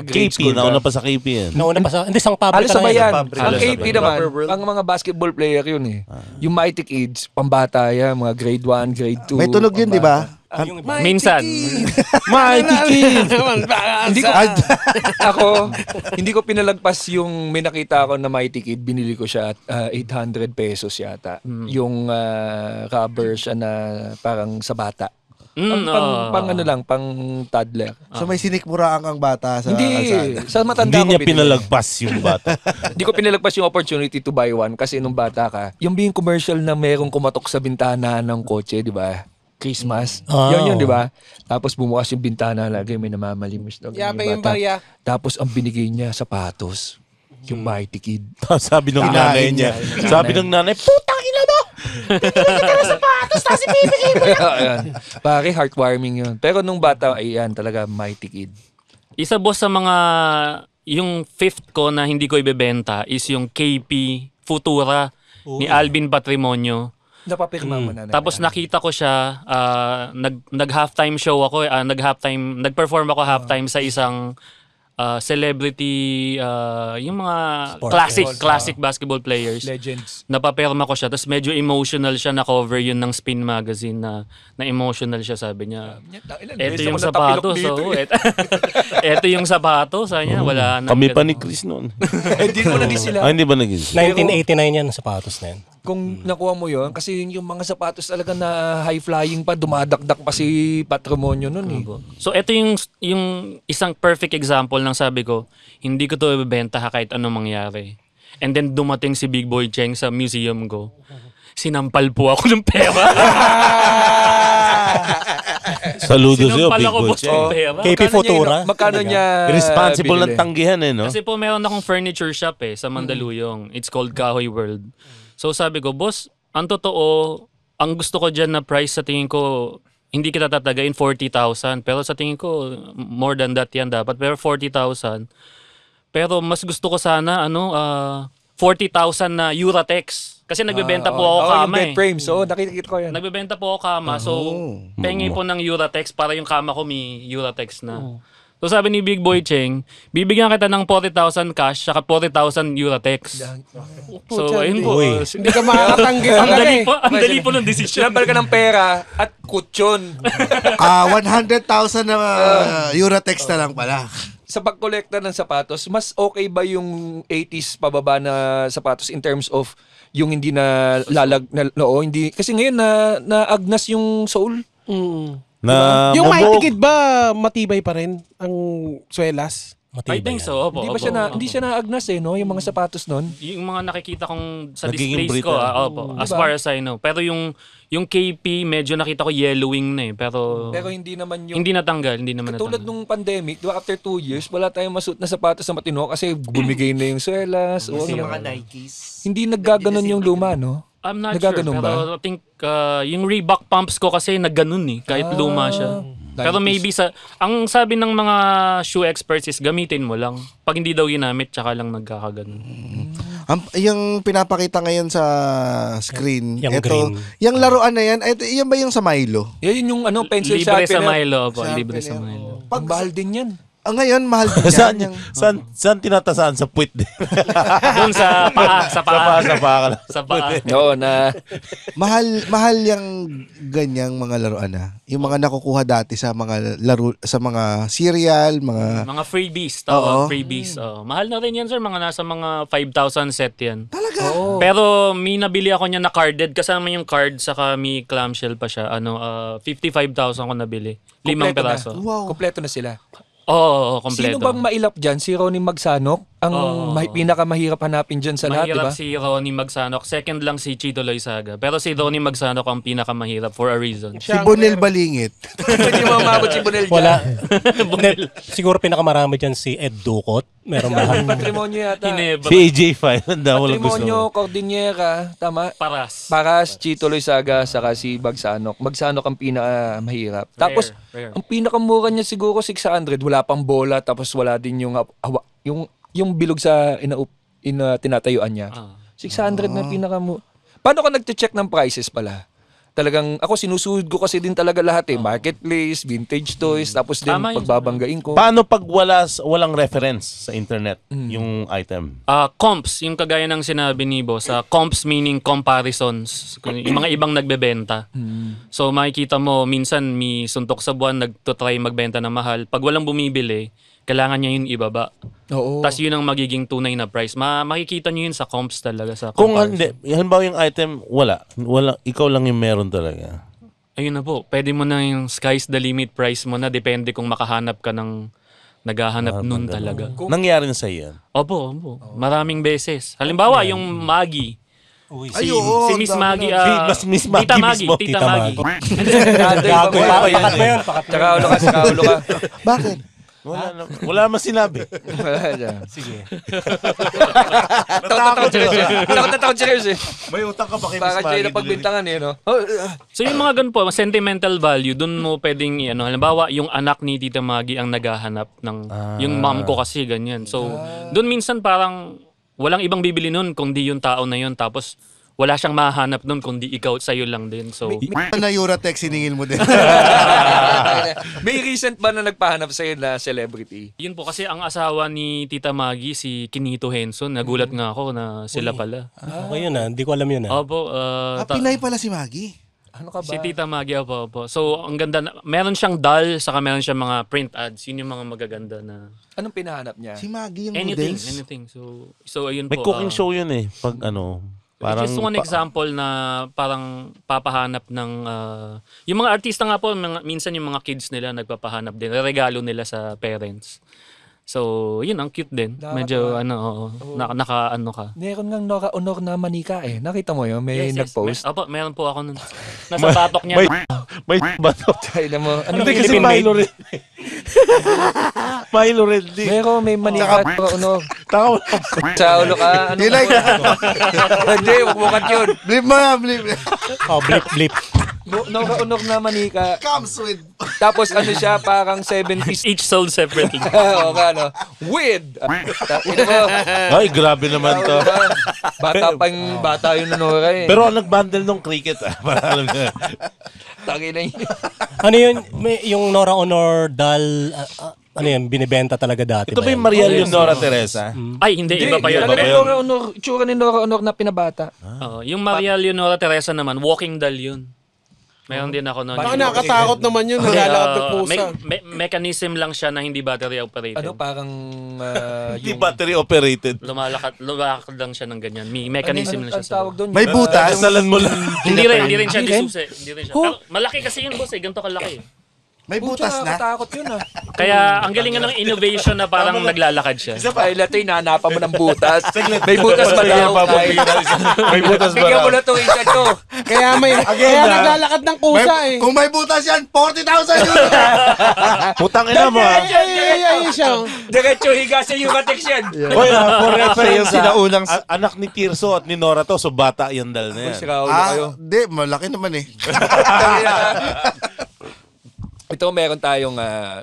grade KP, school nauna ka. pa sa KP yan. Nauna pa sa... Hindi, sang public Halos sabay yan. Fabric. Ang Halos KP sabay. naman, Rubber World. ang mga basketball player yun eh. Yung Mighty Kids, pambata yan, mga grade 1, grade 2. May tunog yun, di ba? Minsan. Mighty Kid! Hindi ko, hindi ko pinalagpas yung may nakita ako na Mighty Kid, binili ko siya at 800 pesos yata. Yung rubber siya na parang sa bata. Pang ano lang, pang toddler. So may sinikmuraan kang bata sa Hindi, kalsada. sa matanda Hindi ko niya binili. pinalagpas yung bata. Hindi ko pinalagpas yung opportunity to buy one kasi nung bata ka, yung being commercial na merong kumatok sa bintana ng kotse, di ba? Christmas. Yun, di ba? Tapos bumukas yung bintana, lagi may namamalimos. Yapeng yung barya. Tapos ang binigay niya, sapatos. Yung Mighty Kid. Tapos sabi ng nanay niya, sabi ng nanay, putang ina mo! Ayan. Pare, heartwarming yun. Pero nung bata, ayan, talaga Mighty Kid. Isa boss sa mga, yung fifth ko na hindi ko ibebenta is yung KP Futura ni Alvin Patrimonio. Napapirma mo na. Tapos nakita ko siya, nag-halftime show ako, nag-perform ako halftime sa isang celebrity, yung mga classic basketball players. Legends. Napaperma ko siya, tapos medyo emotional siya, na-cover yun ng Spin Magazine na emotional siya, sabi niya. Ito yung sapatos, ito yung sapatos, sabi niya, wala na. Kami pa ni Chris noon. Hindi ko na di sila. Hindi ba naging? 1989 yan, sapatos na yan. Kung nakuha mo yon kasi yung mga sapatos talaga na high-flying pa, dumadakdak pa si Patrimonio nun eh. So ito yung isang perfect example ng sabi ko, hindi ko to ibebenta kahit anong mangyari. And then dumating si Big Boy Cheng sa museum ko. Sinampal po ako ng pera. Saludo sa'yo, Sinampal Big ako Boy boss Cheng. ng pera. KP Futura. Magkano niya Responsible binili? ng tanggihan no? Kasi po meron akong furniture shop sa Mandaluyong. It's called Kahoy World. So sabi ko, boss, ang totoo, ang gusto ko dyan na price sa tingin ko, hindi kita tatagain 40,000. Pero sa tingin ko, more than that yan dapat. Pero 40,000. Pero mas gusto ko sana, 40,000 na Uratex. Kasi nagbebenta po ako kama yung bed frames. So, nakikita ko yan. Nagbebenta po ako kama. So, pengi po ng Uratex para yung kama ko may Uratex na. So sabi ni Big Boy Cheng, bibigyan kita ng 40,000 cash saka 40,000 Uratex. So ayun po. Hindi ka makakatanggi Ang talaga dali eh. po, ang dali po ng desisyon. Sinambal ka ng pera at kutsyon. 100,000 na Uratex na lang pala. Sa pagkolekta ng sapatos, mas okay ba yung 80s pababa na sapatos in terms of yung hindi na hindi kasi ngayon na agnas yung soul. Na Yung mabog. Mighty Kid ba matibay pa rin ang swelas? I think so. Opo, Hindi siya na agnas no, yung mga sapatos nun. yung mga nakikita kong sa Nagiging displays ko, brittle. opo, as far as I know. Pero yung KP, medyo nakita ko yellowing na Pero hindi naman yung hindi natanggal, hindi naman tulad natanggal. nung pandemic, diba, after 2 years, wala tayong masuot na sapatos na matino kasi bumigay na yung swelas. Kasi yung mga Nikes. Hindi naggaganon yung luma, no? I'm not Nagaganon sure, ba? pero I think yung Reebok pumps ko kasi nagganon kahit luma siya. Pero 90s. maybe ang sabi ng mga shoe experts is gamitin mo lang. Pag hindi daw ginamit, tsaka lang nagkakaganon. Yung pinapakita ngayon sa screen, Yung ito, green. yung laruan na yan, yan ba yung sa Milo? Yan yung pencil Libre sa sharpener. Milo po, Sharpener, libre sa Milo. Ang mahal din yan. Ngayon, mahal din Saan, yan. saan tinatasaan? Sa puwit din. Doon sa paa, sa paa ka lang. Sa paa. No, na mahal yung ganyang mga laruan na. Yung mga nakukuha dati sa mga sa mga cereal, mga Mga freebies, Oo. freebies. Mahal na rin yan, sir. Mga nasa mga 5,000 set yan. talaga. Pero may nabili ako niya na carded. Kasama yung card, saka may clamshell pa siya. 55,000 ko nabili. 5 kompleto peraso. na. Wow. Kompleto na sila. Oo, kompleto. Sino bang mailap dyan? Si Ronnie Magsanok? Ang pinakamahirap hanapin dyan sa lahat, di Mahirap ba? si Ronnie Magsanok. Second lang si Chito Loizaga. Pero si Ronnie Magsanok ang pinakamahirap for a reason. Si Bonel Balingit. Hindi mo umabot si Bonel dyan. Wala. Siguro pinakamarami dyan si Ed Ducot. Meron ba? Patrimonio yata. Hineba. Si AJ5. Ang dami lang gusto. Patrimonio, Cordillera, tama? Paras. Paras, Chito Loizaga, saka si Bagsanok. Bagsanok ang pinakamahirap. Tapos, rare. ang pinakamura niya siguro 600. Wala pang bola, tapos wala din yung bilog sa tinatayuan niya. 600 na pinakamura. Paano ka nagte-check ng prices pala? Talagang, ako sinusuhod ko kasi din talaga lahat Marketplace, vintage toys, tapos din Tama yun. pagbabanggain ko. Paano pag walang reference sa internet yung item? Comps, yung kagaya ng sinabi ni Boss. Comps meaning comparisons. Yung mga ibang nagbebenta. So makikita mo, minsan may suntok sa buwan, nagtutry magbenta na mahal. Pag walang bumibili, kailangan niya yun ibaba. Oo. Tapos yun ang magiging tunay na price. Makikita niyo yun sa comps talaga. Sa Kung comparison. hindi, halimbawa yung item, wala. Ikaw lang yung meron talaga. Ayun na po, pwede mo na yung sky's the limit price mo na, depende kung makahanap ka ng naghahanap nun talaga. Nangyari na sa'yo yan? Opo. Maraming beses. Halimbawa, yung Maggie. Si, oo, si Miss ang Maggie, Miss Maggie Tita Maggie, mismo. Tita Tita Maggie. Gago, pakat mo yun. Tsaka ulo ka. Bakit? Wala naman sinabi. Sige. Takot serious eh. May utang ka ba kay Bakit siya yung napagbintangan eh, no? So yung mga ganun po, sentimental value, dun mo pwedeng, halimbawa, yung anak ni Tita Maggie ang naghahanap ng, yung mom ko kasi, ganyan. So, dun minsan parang, walang ibang bibili nun kung di yung tao na yun, tapos, wala siyang mahanap nun kung di ikaw sa'yo lang din. So, Na Eurotex, siningil mo din. May recent ba na nagpahanap sa'yo na celebrity? yun po kasi ang asawa ni Tita Maggie, si Kinito Henson, nagulat nga ako na sila pala. Okay yun Hindi ko alam yun Opo, Pinay pala si Maggie. Ano ka ba? si Tita Maggie, opo. So, ang ganda, meron siyang doll, saka meron siyang mga print ads. Yun yung mga magaganda na Anong pinahanap niya? Si Maggie yung anything. noodles. So ayun May po. cooking show yun eh. Pag parang... Just one example na parang papahanap ng... yung mga artista nga po, minsan yung mga kids nila nagpapahanap din. Regalo nila sa parents. So, yun, ang cute din. Medyo, naka-ano ka. Meron ngang Nora Honor na manika eh. Nakita mo yun? May nag-post. Opo, meron po ako nun. Nasa patok niya. May ba ito? Tayo mo. Ano Hindi kasi Milo rin. Milo rin. Meron, may manika. Nora Honor. Tao. Sa ulo ka. Ano You like Hindi, wag mo kat yun. Blip mo na, blip. Oh, blip. Nora Honor na manika. Comes with... Tapos ano siya, parang 70s. Each sold separately. O ano, with. Ay, grabe naman to. Bata yung Nora eh. Pero ang nag-bundle nung cricket para alam niya. Tangin na yun. Ano yun? Yung Nora Honor ano yun? Binibenta talaga dati. Ito ba yung Maria Leonora Teresa? Ay, hindi. Iba pa yun. Talaga Nora Honor, itsura ni Nora Honor na pinabata. Yung Maria Leonora Teresa naman, walking doll yun. Meron din ako noon. Baka nakatakot naman yun. Naglalakad ng pusa. Mechanism lang siya na hindi battery operated. Ano parang Hindi battery operated. Lumalakad lang siya ng ganyan. May mechanism lang siya sa tawag doon. May butas. Salan mo lang. Hindi rin siya disuse. Hindi rin siya. Pero malaki kasi yun, boss. Ganito kalaki. May butas na. Nakatakot yun ah. Kaya ang galing nga ng innovation na parang naglalakad siya. Ay, lato nanapan mo ng butas. May butas ba daw? May butas ba Bigyan mo daw? na to, isa to. Kaya naglalakad ng pusa eh. Kung may butas yan, 40,000 yun. Putang ina mo ha. Ay, siya. Diretso higa sa Yucatex yan. Oy, for reference sinaunang- anak ni Tirso at ni Nora to, so bata yung dal na yan. Sira ulo kayo. Hindi, malaki naman eh. Ito meron tayong,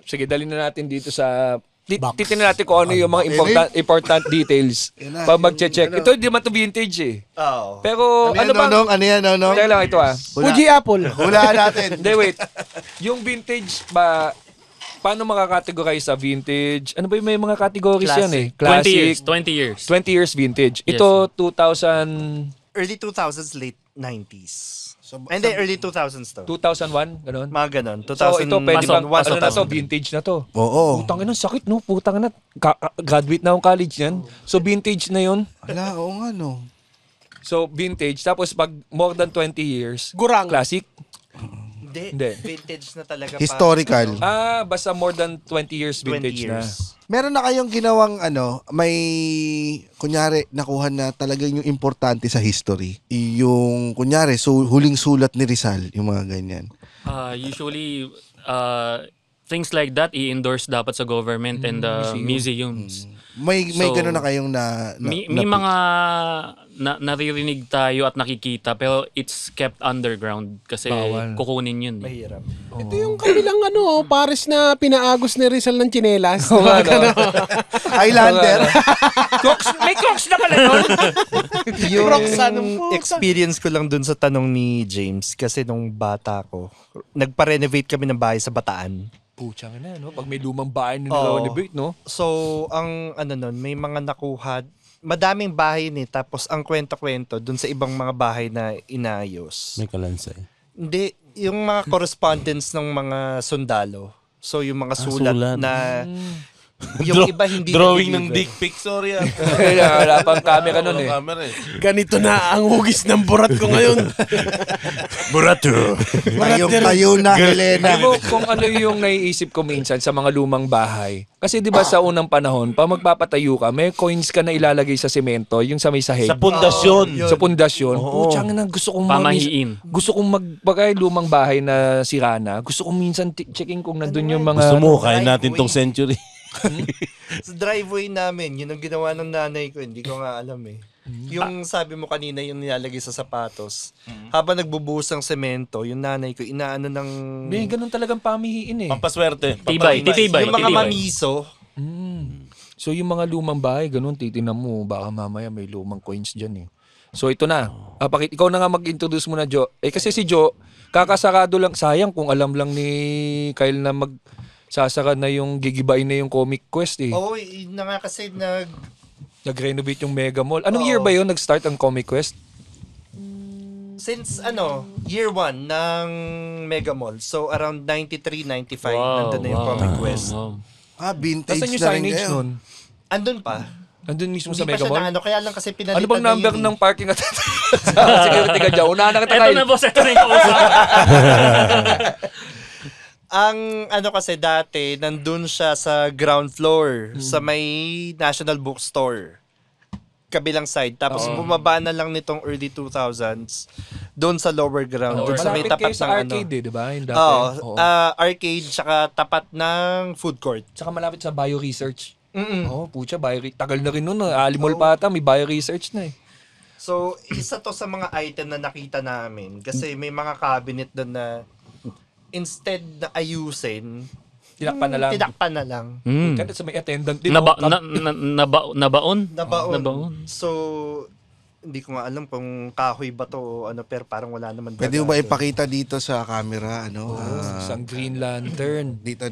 sige dalhin na natin dito sa, titignan natin kung ano yung mga important details. Pag mag-check. Ito hindi man to vintage eh. Oo. Pero ano ba? Ano yan, Nonong? Teka lang ito Fuji Apple. Hulaan natin. Hindi, wait. Yung vintage ba, paano makakategorize sa vintage? Ano ba yung may mga categories yan eh? 20 years. Classic. 20 years. 20 years vintage. Yes. Ito, 2000... Early 2000s, late 90s. Hindi, early 2000s to. 2001, ganun. Mga ganon. 2000, So ito pwede bang, was ano na to, 2000. vintage na to. Oo. Putang ina, sakit no, putang ina. Graduate na akong college yan. So vintage na yun. Wala, oo nga no. So vintage, tapos pag more than 20 years, Gurang. classic. Hindi. Vintage na talaga pa. Historical. Basta more than 20 years 20 vintage years. Meron na kayong ginawang may kunyari nakuha na talaga yung importante sa history. Yung kunyari huling sulat ni Rizal, yung mga ganyan. Usually, things like that i-endorse dapat sa government and museums. May So, gano'n na kayong May mga naririnig tayo at nakikita pero it's kept underground kasi Bawal. kukunin yun. Mahirap. Ito yung kabilang pares na pinaagos ni Rizal ng tsinelas. Highlander. May Crocs na pala nun. Yung experience ko lang dun sa tanong ni James kasi nung bata ko, nagpa-renovate kami ng bahay sa Bataan. Puchang na, no? Pag may lumang bahay na Oo. nag-renovate, no? So, ang nun, may mga nakuha, madaming bahay tapos ang kwento-kwento dun sa ibang mga bahay na inaayos. May kalansay. Hindi, yung mga correspondence ng mga sundalo. So, yung mga sulat sulat. na Yung iba hindi Drawing ng na-deliver. dick pic, sorry. Wala pang camera nun eh. Camera eh. Ganito na ang hugis ng burat ko ngayon. Burato. Tayo na, Helena. Alam mo kung ano yung naiisip ko minsan sa mga lumang bahay. Kasi di ba sa unang panahon, pa magpapatayo ka, may coins ka na ilalagay sa semento, yung sa may sahig. Sa pundasyon. Sa pundasyon. Putsang na gusto kong Pamahiin. gusto kong magpagay lumang bahay na sira na. Gusto kong minsan checking kung nandun yung mga... Gusto mo, kain natin tong century. Sa driveway namin, yun ang ginawa ng nanay ko, hindi ko nga alam eh. Yung sabi mo kanina, yung nilalagay sa sapatos. Habang nagbubuhos ng semento, yung nanay ko, inaano ng... May ganun talagang pamihiin eh. Pampaswerte. Tibay, titibay. Yung mga titibay. mamiso, So yung mga lumang bahay, ganun, titignan mo, baka mamaya may lumang coins dyan eh. So ito na. Ikaw na nga mag-introduce mo na, Jo. Eh kasi si Jo, kakasarado lang, sayang kung alam lang ni Kyle na sasara na yung gigibain na yung Comic Quest eh. oo, yun na nga kasi Nag-renovate yung Mega Mall. Anong year ba yun nag-start ang Comic Quest? since year 1 ng Mega Mall. So around 93, 95, nandun na yung Comic Quest. Wow. Vintage Nasaan yung na rin signage ngayon. nun? Andun pa. Andun mismo Hindi sa pa Mega siya Mall? na kaya lang kasi pinalitan Ano bang na number yun ng parking at sa security ka dyan? Unahan na kita, Eto Kyle. na boss, eto na yung kausap. Ang kasi dati, nandun siya sa ground floor, sa may National Bookstore. Kabilang side. Tapos bumaba na lang nitong early 2000s doon sa lower ground. Doon sa may Malapit tapat kayo sa ng arcade eh, di ba? Yung dati. Oo. Arcade tsaka tapat ng food court. Tsaka malapit sa Bio Research. Oo, pucha, tagal na rin nun. Alimol pa ata, may Bio Research na eh. So, isa to sa mga item na nakita namin. Kasi may mga cabinet doon na instead na ayusin, Tinakpan na lang. tinakpan na lang. Kasi sa may attendant din. Nabaon? Nabaon. So, hindi ko nga alam kung kahoy ba to o ano, pero parang wala naman. Pwede mo ba ipakita dito sa camera? Isang Green Lantern. Dito.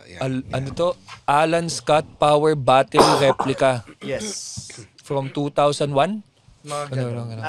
Yan. Ano to? Alan Scott Power Battery Replica Yes. from 2001? Mga ganun.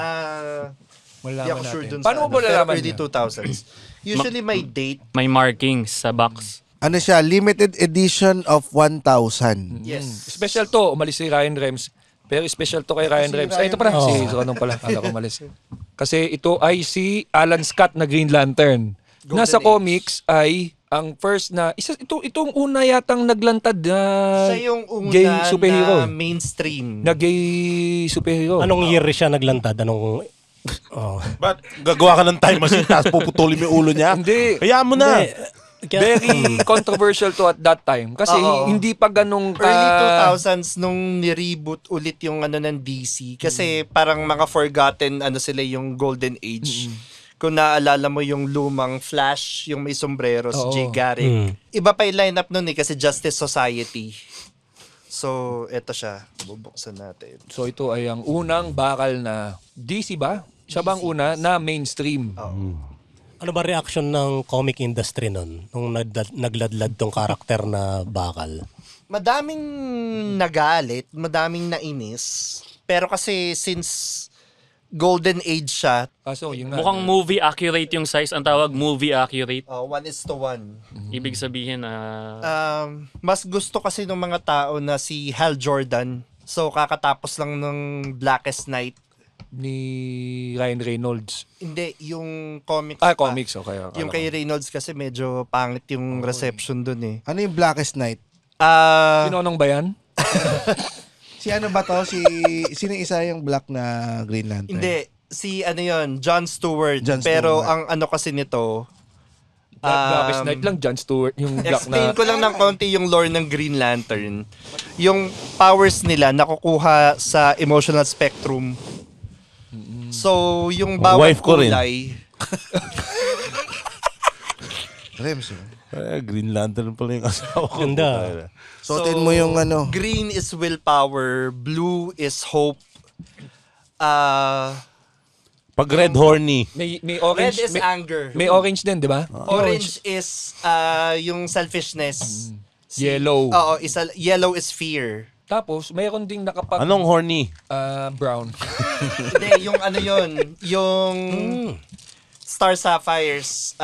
Malaman Hindi ako sure natin. dun Paano mo ba pero nalaman early niya? 2000s. Usually may date. May markings sa box. Ano siya? Limited edition of 1,000. Yes. Special to. Umalis si Ryan Rems. Pero special to kay Ryan Rems. Ay, ito pala. Si Ronong pala. Kala ko umalis. Kasi ito ay si Alan Scott na Green Lantern. Nasa Age. comics ay ang first na itong una yatang naglantad na Siya yung una gay superhero. na mainstream. Na gay superhero. Anong year siya naglantad? Anong... Ba't gagawa ka ng time machine tapos puputulin mo yung ulo niya? Hindi. Kaya mo na. Very controversial to at that time. Kasi Oo. hindi pa ganun ka... Early 2000s nung ni-reboot ulit yung ng DC. Kasi parang mga forgotten sila yung Golden Age. Kung naalala mo yung lumang Flash, yung may sombreros, Oo. Jay Garrick. Iba pa yung lineup nun kasi Justice Society. So, eto siya. Bubuksan natin. So ito ay ang unang bakal na DC ba? Siya bang una na mainstream? Ano ba reaction ng comic industry nun? Nung nagladlad tong karakter na bakal? Madaming nagalit, madaming nainis. Pero kasi since Golden Age siya, Kaso yun nga. Mukhang movie accurate yung size. Ang tawag movie accurate. 1:1. Ibig sabihin Mas gusto kasi ng mga tao na si Hal Jordan. So, kakatapos lang ng Blackest Night. Ni Ryan Reynolds. Hindi, yung comics Ah, pa. comics. Okay. Yung kay Reynolds kasi medyo pangit yung reception dun eh. Ano yung Blackest Night? Sinonong ba yan? Si ano ba to? Sino isa yung black na Green Lantern? Hindi, si yon Jon Stewart. Jon Pero Stewart. ang kasi nito, Blackest Night lang, Jon Stewart. Yung black explain na... ko lang ng konti yung lore ng Green Lantern. Yung powers nila nakukuha sa emotional spectrum. So, yung bawat Wife ko rin. kulay, Rems. Green Lantern pala yung asawa ko. Ganda. Suotin mo yung ano. green is willpower, blue is hope. Pag red horny. May Red orange. is anger. May orange din, di ba? Orange is yung selfishness. Yellow. Oo, yellow is fear. Tapos, mayroon ding nakapag... Anong horny? Brown. Hindi, yung yung Star Sapphires,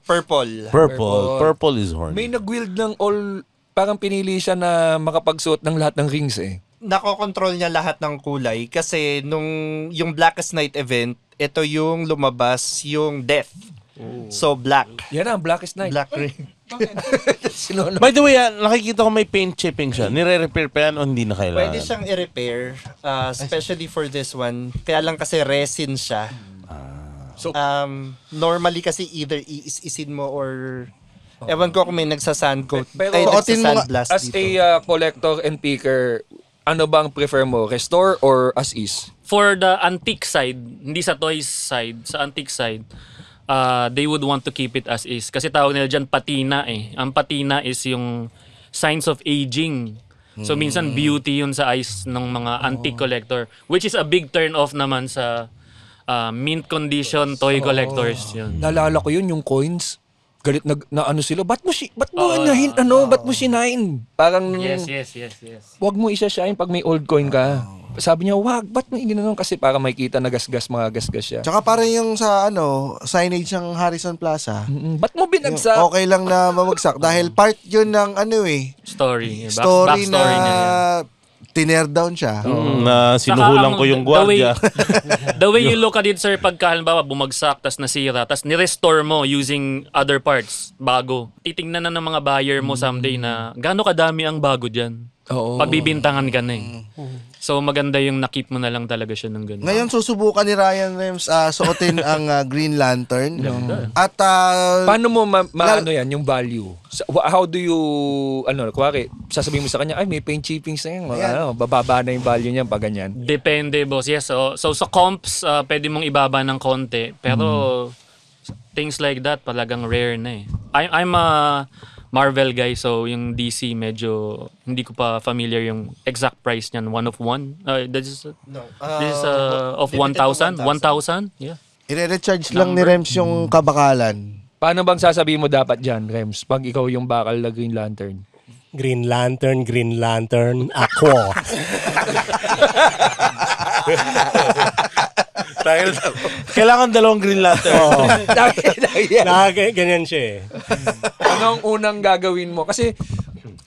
purple. Purple. Purple is horny. May nag-wield ng all parang pinili siya na makapagsuot ng lahat ng rings eh. Nakokontrol niya lahat ng kulay kasi nung yung Blackest Night event, ito yung lumabas yung Death. So black. Yan ang Blackest Night. Black ring. Sinolo. By the way, nakikita ko may paint chipping siya. Nire-repair pa yan o hindi na kailangan? Pwede siyang i-repair, especially for this one. Kaya lang kasi resin siya. So- Normally kasi either iisin mo or ewan ko kung may nagsasand coat. Pero Ay, suotin mo nagsasandblast As dito. a collector and picker, ano bang prefer mo? Restore or as is? For the antique side, hindi sa toys side, sa antique side, they would want to keep it as is. Kasi tawag nila dyan patina eh. Ang patina is yung signs of aging. So minsan beauty yun sa eyes ng mga antique collector. Which is a big turn off naman sa mint condition toy collectors yun. Naalala ko yun, yung coins. Galit na ano sila, ba't mo sinahin? Parang, Yes. wag mo isa-shine pag may old coin ka. Sabi niya, wag, ba't mo ginanon? Kasi para makita na mga gasgas siya. Tsaka parang yung sa signage ng Harrison Plaza. Ba't mo binagsak? Okay lang na mamagsak dahil part yun ng Story. story na Backstory niya yan. tiner down siya. Na sinuhulan ko yung gwardiya. The way you look at it, sir, pagka halimbawa bumagsak, tas nasira, tas nirestore mo using other parts, bago. Titingnan na ng mga buyer mo someday na gaano kadami ang bago dyan. Oo. Pagbibintangan ka na eh. So maganda yung nakip mo na lang talaga siya ng ganun. Ngayon susubukan ni Ryan Rems suotin ang Green Lantern. At Paano mo ano yan, yung value? How do you, kuwari, sasabihin mo sa kanya, ay, may paint chippings na yan. Bababa na yung value niya pag ganyan. Depende, boss. Yes. So sa comps, pwede mong ibaba ng konti. Pero things like that, talagang rare na eh. I'm a Marvel guy, so yung DC medyo hindi ko pa familiar yung exact price niyan. 1 of 1? This is of 1,000? 1,000? Yeah. i-recharge lang ni Rems yung kabakalan. Paano bang sasabihin mo dapat dyan, Rems, pag ikaw yung bakal na Green Lantern? Green Lantern, ako. Kailangan dalawang Green Lantern. Oo. Yeah. Ganyan siya eh. Ano ang unang gagawin mo? Kasi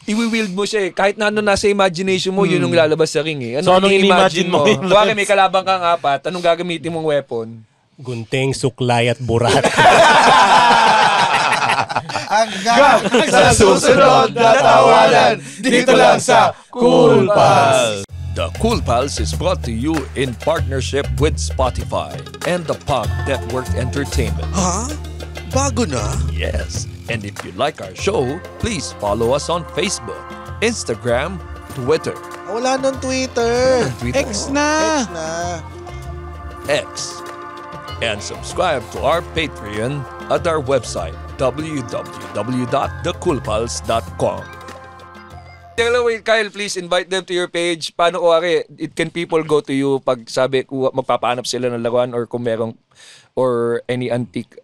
i-wield mo siya eh. Kahit na ano nasa imagination mo, yun yung lalabas sa ring eh. So, anong i-imagine in-imagine mo? Kuwari may kalabang kang 4, anong gagamitin mong weapon? Gunting, suklay at burat. Hanggang sa susunod na tawanan, dito lang sa Cool Pals. The Cool Pals is brought to you in partnership with Spotify and the Pod Network Entertainment. Ha? Bago na? Yes. And if you like our show, please follow us on Facebook, Instagram, Twitter. Wala nang Twitter. Twitter. X na. X. And subscribe to our Patreon at our website, www.thecoolpals.com. Hello, Kyle, please invite them to your page. Paano can people go to you pag sabi magpapahanap sila ng laruan or kung merong or any antique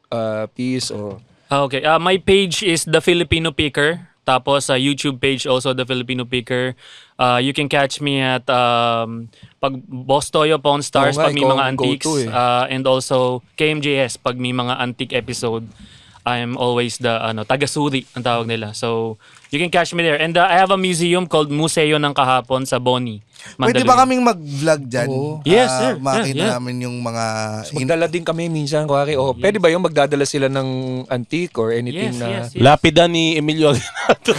piece or... Okay, my page is The Filipino Picker. Tapos YouTube page also The Filipino Picker. You can catch me at pag Boss Toyo Pawn Stars pag may mga antiques and also KMJS pag may mga antique episode. I'm always the taga-suri ang tawag nila. So you can catch me there. And I have a museum called Museo ng Kahapon sa Boni. Pwede ba kaming mag-vlog dyan? Yes, sir. Makita namin yung mga... Magdala din kami minsan, pwede ba yung magdadala sila ng antique or anything na... Yes. Lapida ni Emilio Aguinaldo.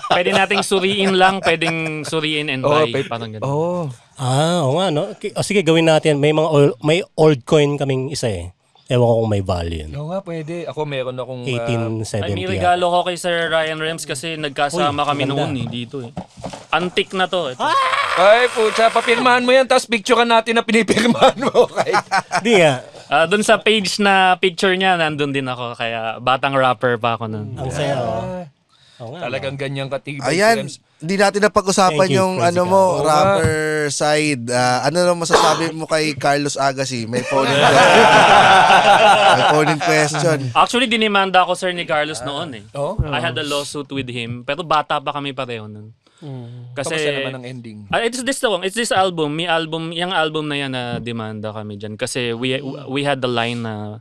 Pwede nating suriin lang, pwedeng suriin and buy. Parang ganun. Oh. Oo nga, no? Sige, gawin natin. May may old coin kaming isa eh. Ewan ko kung may value. Oo nga, pwede. Ako meron akong... 1870. Ay, may regalo ko kay Sir Ryan Rems kasi nagkasama kami noon dito eh. Antique na to. Ito. Ay, pucha, papirmahan mo yan, tapos picturean natin na pinipirmahan mo. Hindi nga. Doon sa page na picture niya, nandun din ako. Kaya batang rapper pa ako noon. Ang saya. Oo nga. Talagang ganyang katibay. Ayan, hindi natin napag-usapan Thank you, yung Crazy mo, Guy. rapper side. Ano naman masasabi mo kay Carlos Agassi? May phone in question. Actually, dinimanda ako sir ni Carlos noon eh. Oh? I had a lawsuit with him. Pero bata pa kami pareho noon. Kasi Kamusta naman ang ending? It's this album. May album, yung album na yan na demanda kami dyan. Kasi we had the line na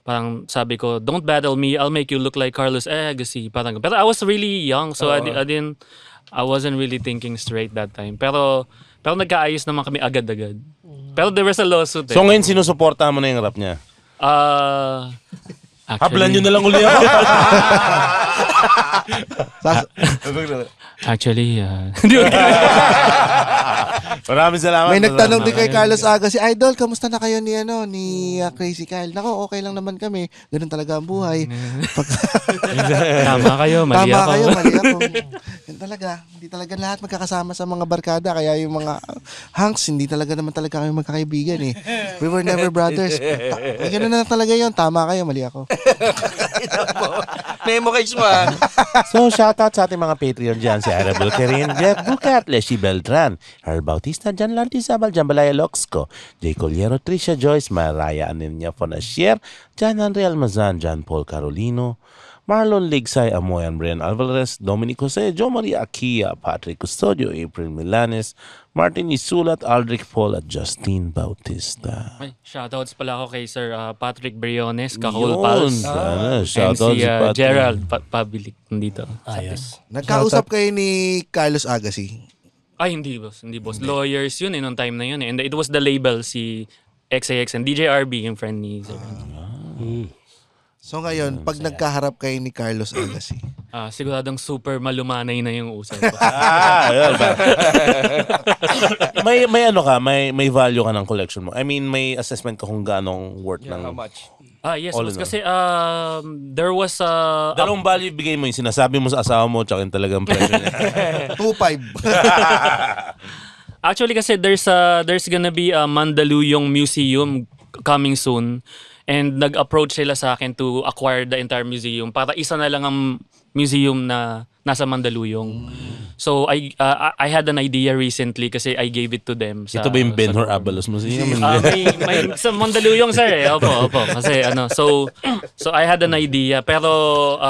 parang sabi ko, don't battle me, I'll make you look like Carlos Agassi. Parang, pero I was really young, so I wasn't really thinking straight that time. Pero nagkaayos naman kami agad-agad. Pero there was a lawsuit. So ngayon sinusuportahan mo na yung rap niya? Hablan nyo na lang uli ako. Actually, Maraming salamat. May nagtanong din kay Carlos Agassi, Idol, kamusta na kayo ni Crazy Kyle? Nako, okay lang naman kami. Ganun talaga ang buhay. tama kayo, mali ako. Mali ako. Yan talaga. Hindi talaga lahat magkakasama sa mga barkada. Kaya yung mga hunks, hindi talaga naman talaga kami magkakaibigan eh. We were never brothers. Ay, ganun na talaga yun. Tama kayo, mali ako. Memorize mo ah. So, shoutout sa ating mga Patreon dyan. Si Ira Bulcarin, Jeff Bucat, Leslie Beltran, Earl Bautista, Jan Lantisabal, Jambalaya Loxco, Jay Colliero, Tricia Joyce, Mariah Anenya Fonasier, Jan Henry Almazan, John Paul Carolino, Marlon Ligsay, Amoyan Brian Alvarez, Dominic Jose, Jo Maria Akia, Patrick Custodio, April Milanes, Martin Isulat, Aldrich Paul, at Justine Bautista. Ay, shoutouts pala ako kay Sir Patrick Briones, Kakul Pals, and Shoutout si si Patrick. Gerald Pabilik nandito. Ayos. Nagkausap kayo ni Carlos Agassi. Ay, hindi boss. Lawyers yun nung time na yun. And it was the label, si XAX and DJ RB, yung friend ni Sir. So ngayon, pag nagkaharap kayo ni Carlos Agassi, Siguradong super malumanay na yung usap. Yun ba? may ano ka, may value ka ng collection mo. I mean, may assessment ka kung gaano worth ng... How much? Yes, all boss. in all. Kasi there was Dalawang value bigay mo yung sinasabi mo sa asawa mo tsaka yung talagang presyo niya. 2.5. Actually kasi there's gonna be a Mandaluyong Museum coming soon. And nag-approach sila sa akin to acquire the entire museum para isa na lang ang museum na nasa Mandaluyong. So I had an idea recently kasi I gave it to them. Ito ba yung Ben-Hur Abalos Museum? may sa Mandaluyong sir eh. Opo. Kasi so I had an idea pero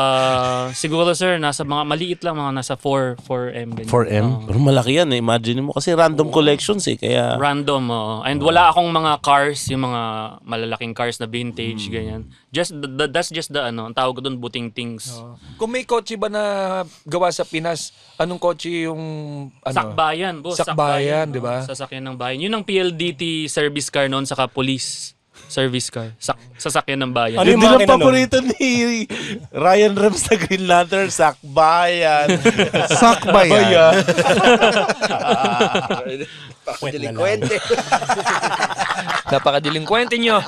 siguro sir nasa mga maliit lang, mga nasa 4M ganyan. 4M? Pero malaki yan eh. Imagine mo kasi random collections eh. Kaya... Random, and wala akong mga cars, yung mga malalaking cars na vintage, ganyan. That's just the ang tawag ko doon, buting things. Kung may kotse ba na gawa sa Pinas, anong kotse yung Sakbayan, boss. Sakbayan, di ba? Sasakyan ng bayan. Yun ang PLDT service car noon, saka police service car. Sasakyan ng bayan. Ano yung Hindi lang makina nun? paborito ni Ryan Rems na Green Lantern, Sakbayan. Sakbayan. Delinkwente. Napaka-delinkwente nyo.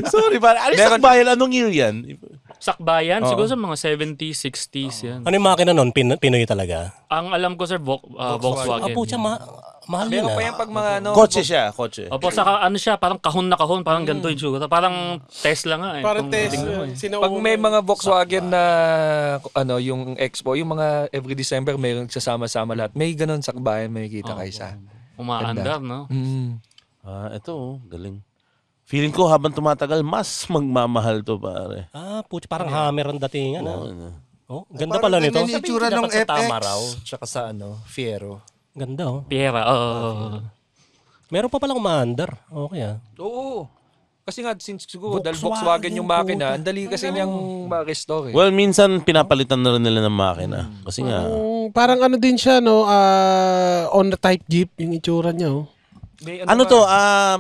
Sorry ba? Ano yung Sakbayan? Anong year yan? Sakbayan, siguro sa mga 70s, 60s yan. Ano yung makina nun? Pinoy talaga? Ang alam ko sir, Volkswagen. Apo, mahal yun Meron pa yan pag mga Kotse siya, kotse. Opo, saka siya, parang kahon na kahon, parang ganito yung tsura. Parang Tesla nga eh. Parang Kung Tesla. tingnan mo. Pag may mga Volkswagen na yung Expo, yung mga every December mayroong sasama-sama lahat. May ganun sakbayan, may kita kaysa. Umaandar, no? Ito, galing. Feeling ko habang tumatagal, mas magmamahal to pare. Parang hammer ang datingan. Ganda Parang pala nito. ganyan yung itsura ng Sa tama FX. raw, tsaka sa Ganda Fiero. Piera, oo. Meron pa palang umaandar. Okay Oo. Kasi nga, siguro, dahil Volkswagen yung makina, ang dali kasi niyang ma-restore. Well, minsan pinapalitan na rin nila ng makina. Kasi nga, Parang ano din siya, no? On the type jeep, yung itsura niya, oh. May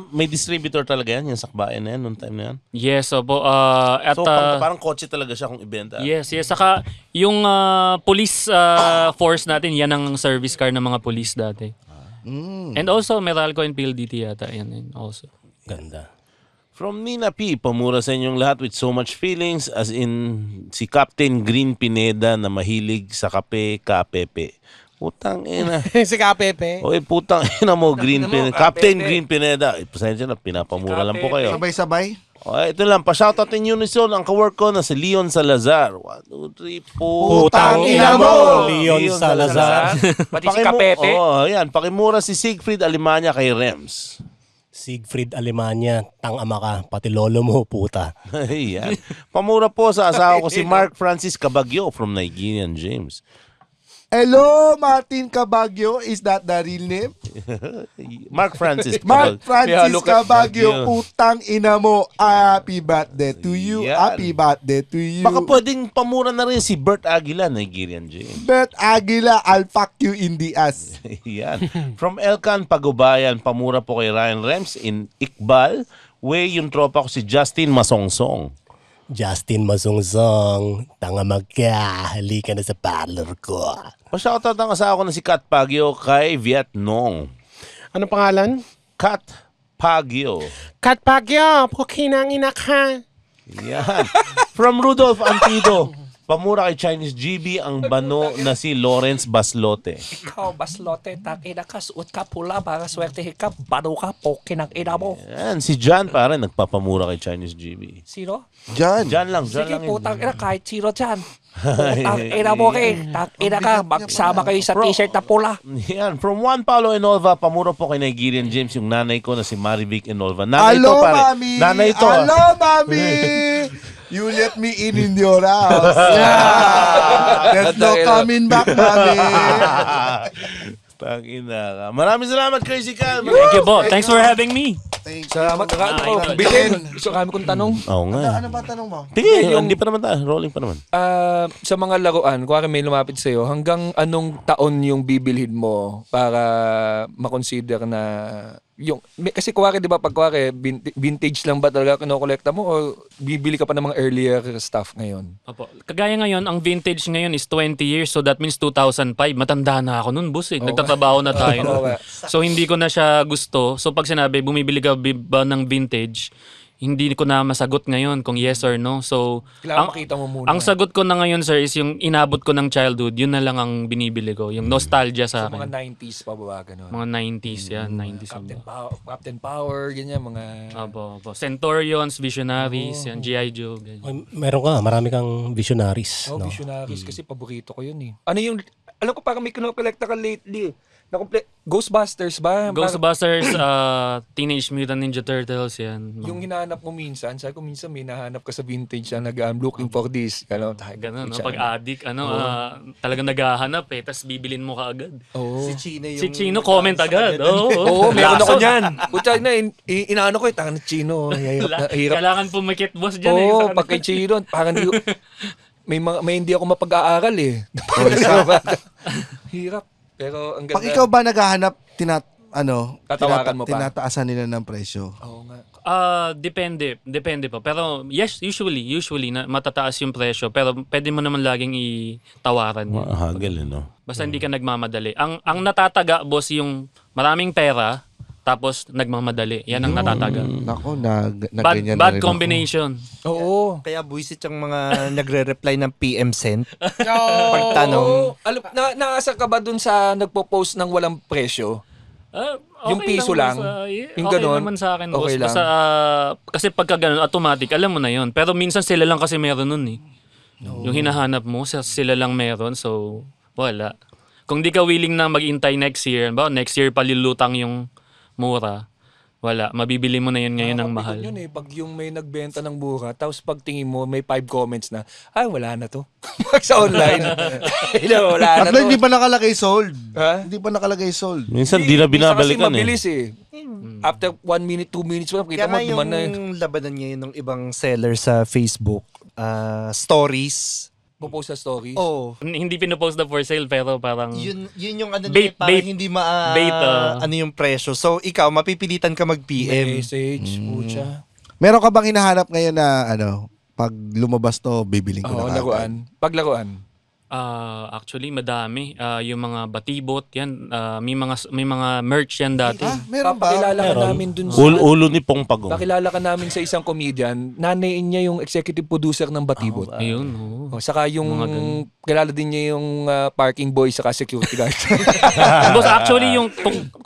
may distributor talaga yan, yung Sakbayan na yan, noong time na yan. Yes, opo. So, parang kotse talaga siya kung ibenta. Yes. Saka yung police force natin, yan ang service car ng mga police dati. And also, Meralco and PLDT yata. Yan also. Ganda. From Nina P, pamura sa inyong lahat with so much feelings as in si Captain Green Pineda na mahilig sa kape, kapepe. Putang ina. Si Kapepe. Oy, putang ina mo, Green Pineda. Captain Green Pineda. Pasensya na, pinapamura lang po kayo. Sabay-sabay. Okay, ito lang. Pa-shoutout in unison ang kawork ko na si Leon Salazar. 1, 2, 3, Putang ina mo! Leon Salazar. Pati si Kapepe. Yan. Pakimura si Siegfried Alemania kay Rems. Siegfried Alemania, tang-ama ka, pati lolo mo, puta. Yan. Pamura po sa asawa ko si Mark Francis Cabagyo from Nigerian James. Hello, Martin Cabagyo. Is that the real name? Mark Francis. Mark Francis Cabagyo. Cabagyo. Utang ina mo. Happy birthday to you. Yan. Happy birthday to you. Baka pwedeng pamura na rin si Bert Aguila, Nigerian J. Bert Aguila, I'll fuck you in the ass. Yan. From Elkan Pagubayan, pamura po kay Ryan Rems in Iqbal. Way yung tropa ko si Justin Masongsong. Justin Masungsong, tanga magka, halika na sa parlor ko. Pa-shoutout ang asawa ko na si Kat Pagyo kay Vietnong. Ano pangalan? Kat Pagyo. Kat Pagyo, pukinang ina ka. Yan. From Rudolph Antido, pamura kay Chinese GB ang bano na si Lawrence Baslote. Ikaw, baslote, takina ka, suot ka pula para swerte ka, bano ka, pokin ang ina mo. Yan. Si John pare nagpapamura kay Chinese GB. Sino? Diyan. John lang. Sige, Yun. putang ina, kahit sino dyan. Putang ina mo kay, takina ka, magsama kayo sa t-shirt na pula. Yan. From Juan Paulo Enolva, pamura po kay Nigerian James yung nanay ko na si Marivic Enolva. Nanay Hello, to, pare. mami. Nanay to. Hello, mami. You let me in your house. There's no coming back, mami. Tangina ka. Maraming salamat, Crazy Cal. Thank you po. Thanks for having me. Salamat ka. idol. Bilin, gusto kami kong tanong. Oo nga. Ano ba tanong mo? Tingin, hindi pa naman tayo. Rolling pa naman. Sa mga laruan, kung may lumapit sa'yo, hanggang anong taon yung bibilhin mo para makonsider na kasi kuwari, di ba, pag kuwari, vintage lang ba talaga kinokolekta mo o bibili ka pa ng mga earlier stuff ngayon? Opo. Kagaya ngayon, ang vintage ngayon is 20 years, so that means 2005. Matanda na ako nun, boss. Nagtatrabaho na tayo. Oo. So hindi ko na siya gusto. So pag sinabi, bumibili ka ba ng vintage, hindi ko na masagot ngayon kung yes or no. So, Kailangan makita mo muna. ang sagot ko na ngayon, sir, is yung inabot ko ng childhood, yun na lang ang binibili ko. Yung nostalgia sa Sa mga akin. 90s pa ba ganun? Mga 90s, yan. 90s. Captain Power, ganyan, mga... Opo. Centurions, Visionaries, yan, G.I. Joe. Ganyan. Meron ka, marami kang visionaries. Oh, no? Visionaries, kasi paborito ko yun eh. Ano yung... Alam ko parang may kinokolekta ka lately. Ghostbusters ba? Ghostbusters, Teenage Mutant Ninja Turtles, yan. Yung hinahanap mo minsan, sabi ko minsan may nahanap ka sa vintage na I'm looking for this. Ganun, Ganun, no? Pag addict, talagang naghahanap tapos bibilin mo kaagad. Oo. Si Chino yung... Si Chino, comment agad. Oo, meron ako niyan. Puta na, inaano ko tangan ni Chino. Hirap. Kailangan pumikit boss dyan Oo, pag kay Chino, parang may hindi ako mapag-aaral eh. Hirap. Pero ang ganda. Pag ikaw ba naghahanap, Tatawagan mo pa? tinataasan nila ng presyo? Oo nga. Depende pa. Pero yes, usually na matataas yung presyo, pero pwede mo naman laging itawaran yun. Hagel, no? Basta hindi ka nagmamadali. Ang natataga, boss, yung maraming pera, tapos nagmamadali. Yan ang natataga. Nako, ganyan na Bad rin combination. Oo. Kaya buisit yung mga nagre-reply ng PM sent. Oo. Pagtanong. Alam, naasa ka ba dun sa nagpo-post ng walang presyo? Yung piso lang? Yung okay ganon? naman sa akin, boss. Okay lang. Basta, kasi pagka ganun, automatic, alam mo na yun. Pero minsan sila lang kasi meron nun eh. Yung hinahanap mo, sila lang meron. So, wala. Kung di ka willing na mag-intay next year palilutang yung mura, wala. Mabibili mo na yun ngayon ng mahal. Yun eh, pag yung may nagbenta ng mura, tapos pag tingin mo, may 5 comments na, wala na to. Pag sa online, wala na At to. hindi pa nakalagay sold. Ha? Hindi pa nakalagay sold. Minsan di na binabalikan kasi mabilis eh. After 1 minute, 2 minutes, kita Kaya mo, nga duman na eh. yung labanan ngayon ng ibang seller sa Facebook, stories. Pupost sa stories. Oh, Hindi pinopost na for sale, pero parang... yun yung ano Bait, nila, parang bait. hindi Bait, ano yung presyo. So, ikaw, mapipilitan ka mag-PM. Message, pucha. Meron ka bang hinahanap ngayon na pag lumabas to, bibiling ko Oo, na laruan. Paglaruan. Actually, madami. Yung mga batibot, yan. May mga merch yan dati. Meron ba? Pakilala ka namin dun sa... Ulo ni Pong Pagong. Pakilala ka namin sa isang comedian. Nanay niya yung executive producer ng Batibot. Ayun, Saka yung... Kilala din niya yung parking boy saka security guard. Boss, actually,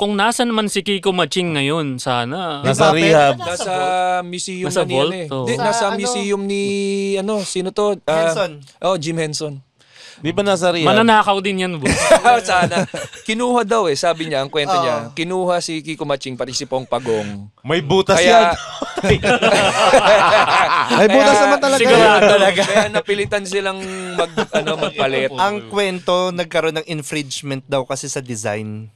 kung nasan man si Kiko Maching ngayon, sana. Nasa rehab. Nasa museum Nasa na niya vault, eh. oh. Di, nasa Sa museum ni... sino to? Henson. Jim Henson. Di ba nasa Riyadh? Mananakaw din yan, boss. Sana. Kinuha daw sabi niya, ang kwento niya, kinuha si Kiko Matching pati si Pong Pagong. May butas yan. Ay, butas naman talaga. Sigurado. Kaya napilitan silang magpalit. Ang kwento, nagkaroon ng infringement daw kasi sa design.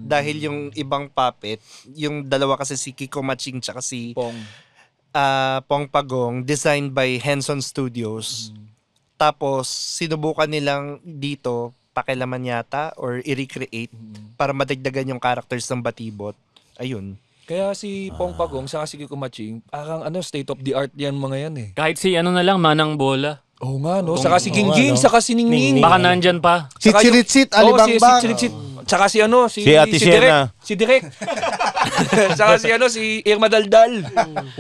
Dahil yung ibang puppet, yung dalawa kasi si Kiko Matching tsaka si Pong Pagong, designed by Henson Studios. Tapos, sinubukan nilang dito, pakilaman yata, or i-recreate para madagdagan yung characters ng Batibot. Ayun. Kaya si Pong Pagong sa si Kiko Matching, parang state of the art yan mga yan eh. Kahit si na lang, Manang Bola. Oo nga, no? Saka si Gingging, saka si Ningning. Baka nandyan pa. Si Chiritsit, Alibangbang. Si Chiritsit. Saka si Si Ate Siena. Si Direk. Saka si Irma Daldal.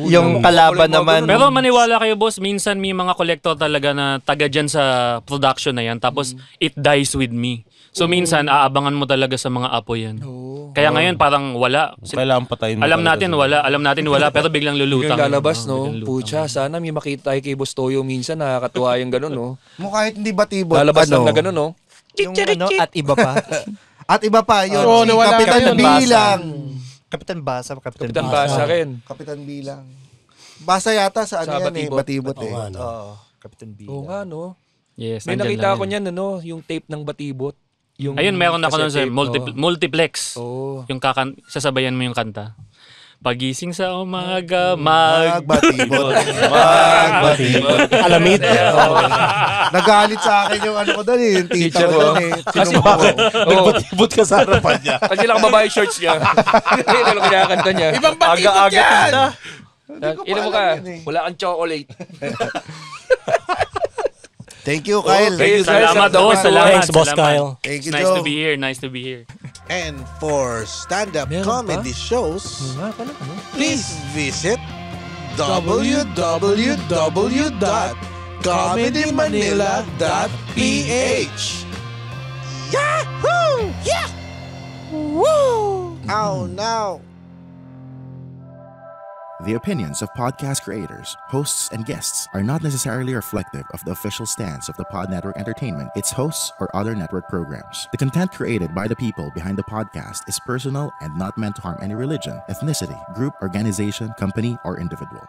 Yung kalaban naman. Pero maniwala kayo, boss, minsan may mga collector talaga na taga dyan sa production na yan, tapos it dies with me. So minsan, aabangan mo talaga sa mga apo yan. Kaya ngayon parang wala. Kailangan patayin mo. Alam natin wala, pero biglang lulutang. Biglang lalabas, no? Pucha, sana may makita tayo kay Boss Toyo minsan, nakakatuwa yung gano'n, no? Mukha kahit hindi Batibot. Lalabas lang na gano'n, no? Yung at iba pa. At iba pa, yun. Oo, Si nawala Kapitan na yun. Bilang. Kapitan Basa. Kapitan Basa rin. Kapitan Bilang. Basa yata sa Sa yan Batibot. Batibot eh. Oo, Kapitan Bilang. Oo nga, no? Yes, May nandyan nakita lang ako yan. niyan, yung tape ng Batibot. Yung Ayun, meron ako nun sa cassette tape. multiplex. Oo. Yung sasabayan mo yung kanta. Pagising sa umaga, Magbatibot. Magbatibot. Alamid. Nagalit sa akin yung ko doon eh. Yung tita Teacher ko ko. doon eh. Kasi Sinubukan. Nagbatibot ka sa harapan niya. Kasi lang babae shorts niya. Ayun, kinakanta niya. Ibang Batibot yan! Ilan mo ka? Wala kang chocolate. Thank you, Kyle. Okay, Salamat, Kyle. boss. Salamat. Thanks, Boss salamat. Kyle. Thank you, Nice Joe. to be here. Nice to be here. And for stand-up Meron comedy shows, Nga pala, please visit www.comedymanila.ph. Yahoo! Yeah! Woo! Oh no! The opinions of podcast creators, hosts, and guests are not necessarily reflective of the official stance of the Pod Network Entertainment, its hosts, or other network programs. The content created by the people behind the podcast is personal and not meant to harm any religion, ethnicity, group, organization, company, or individual.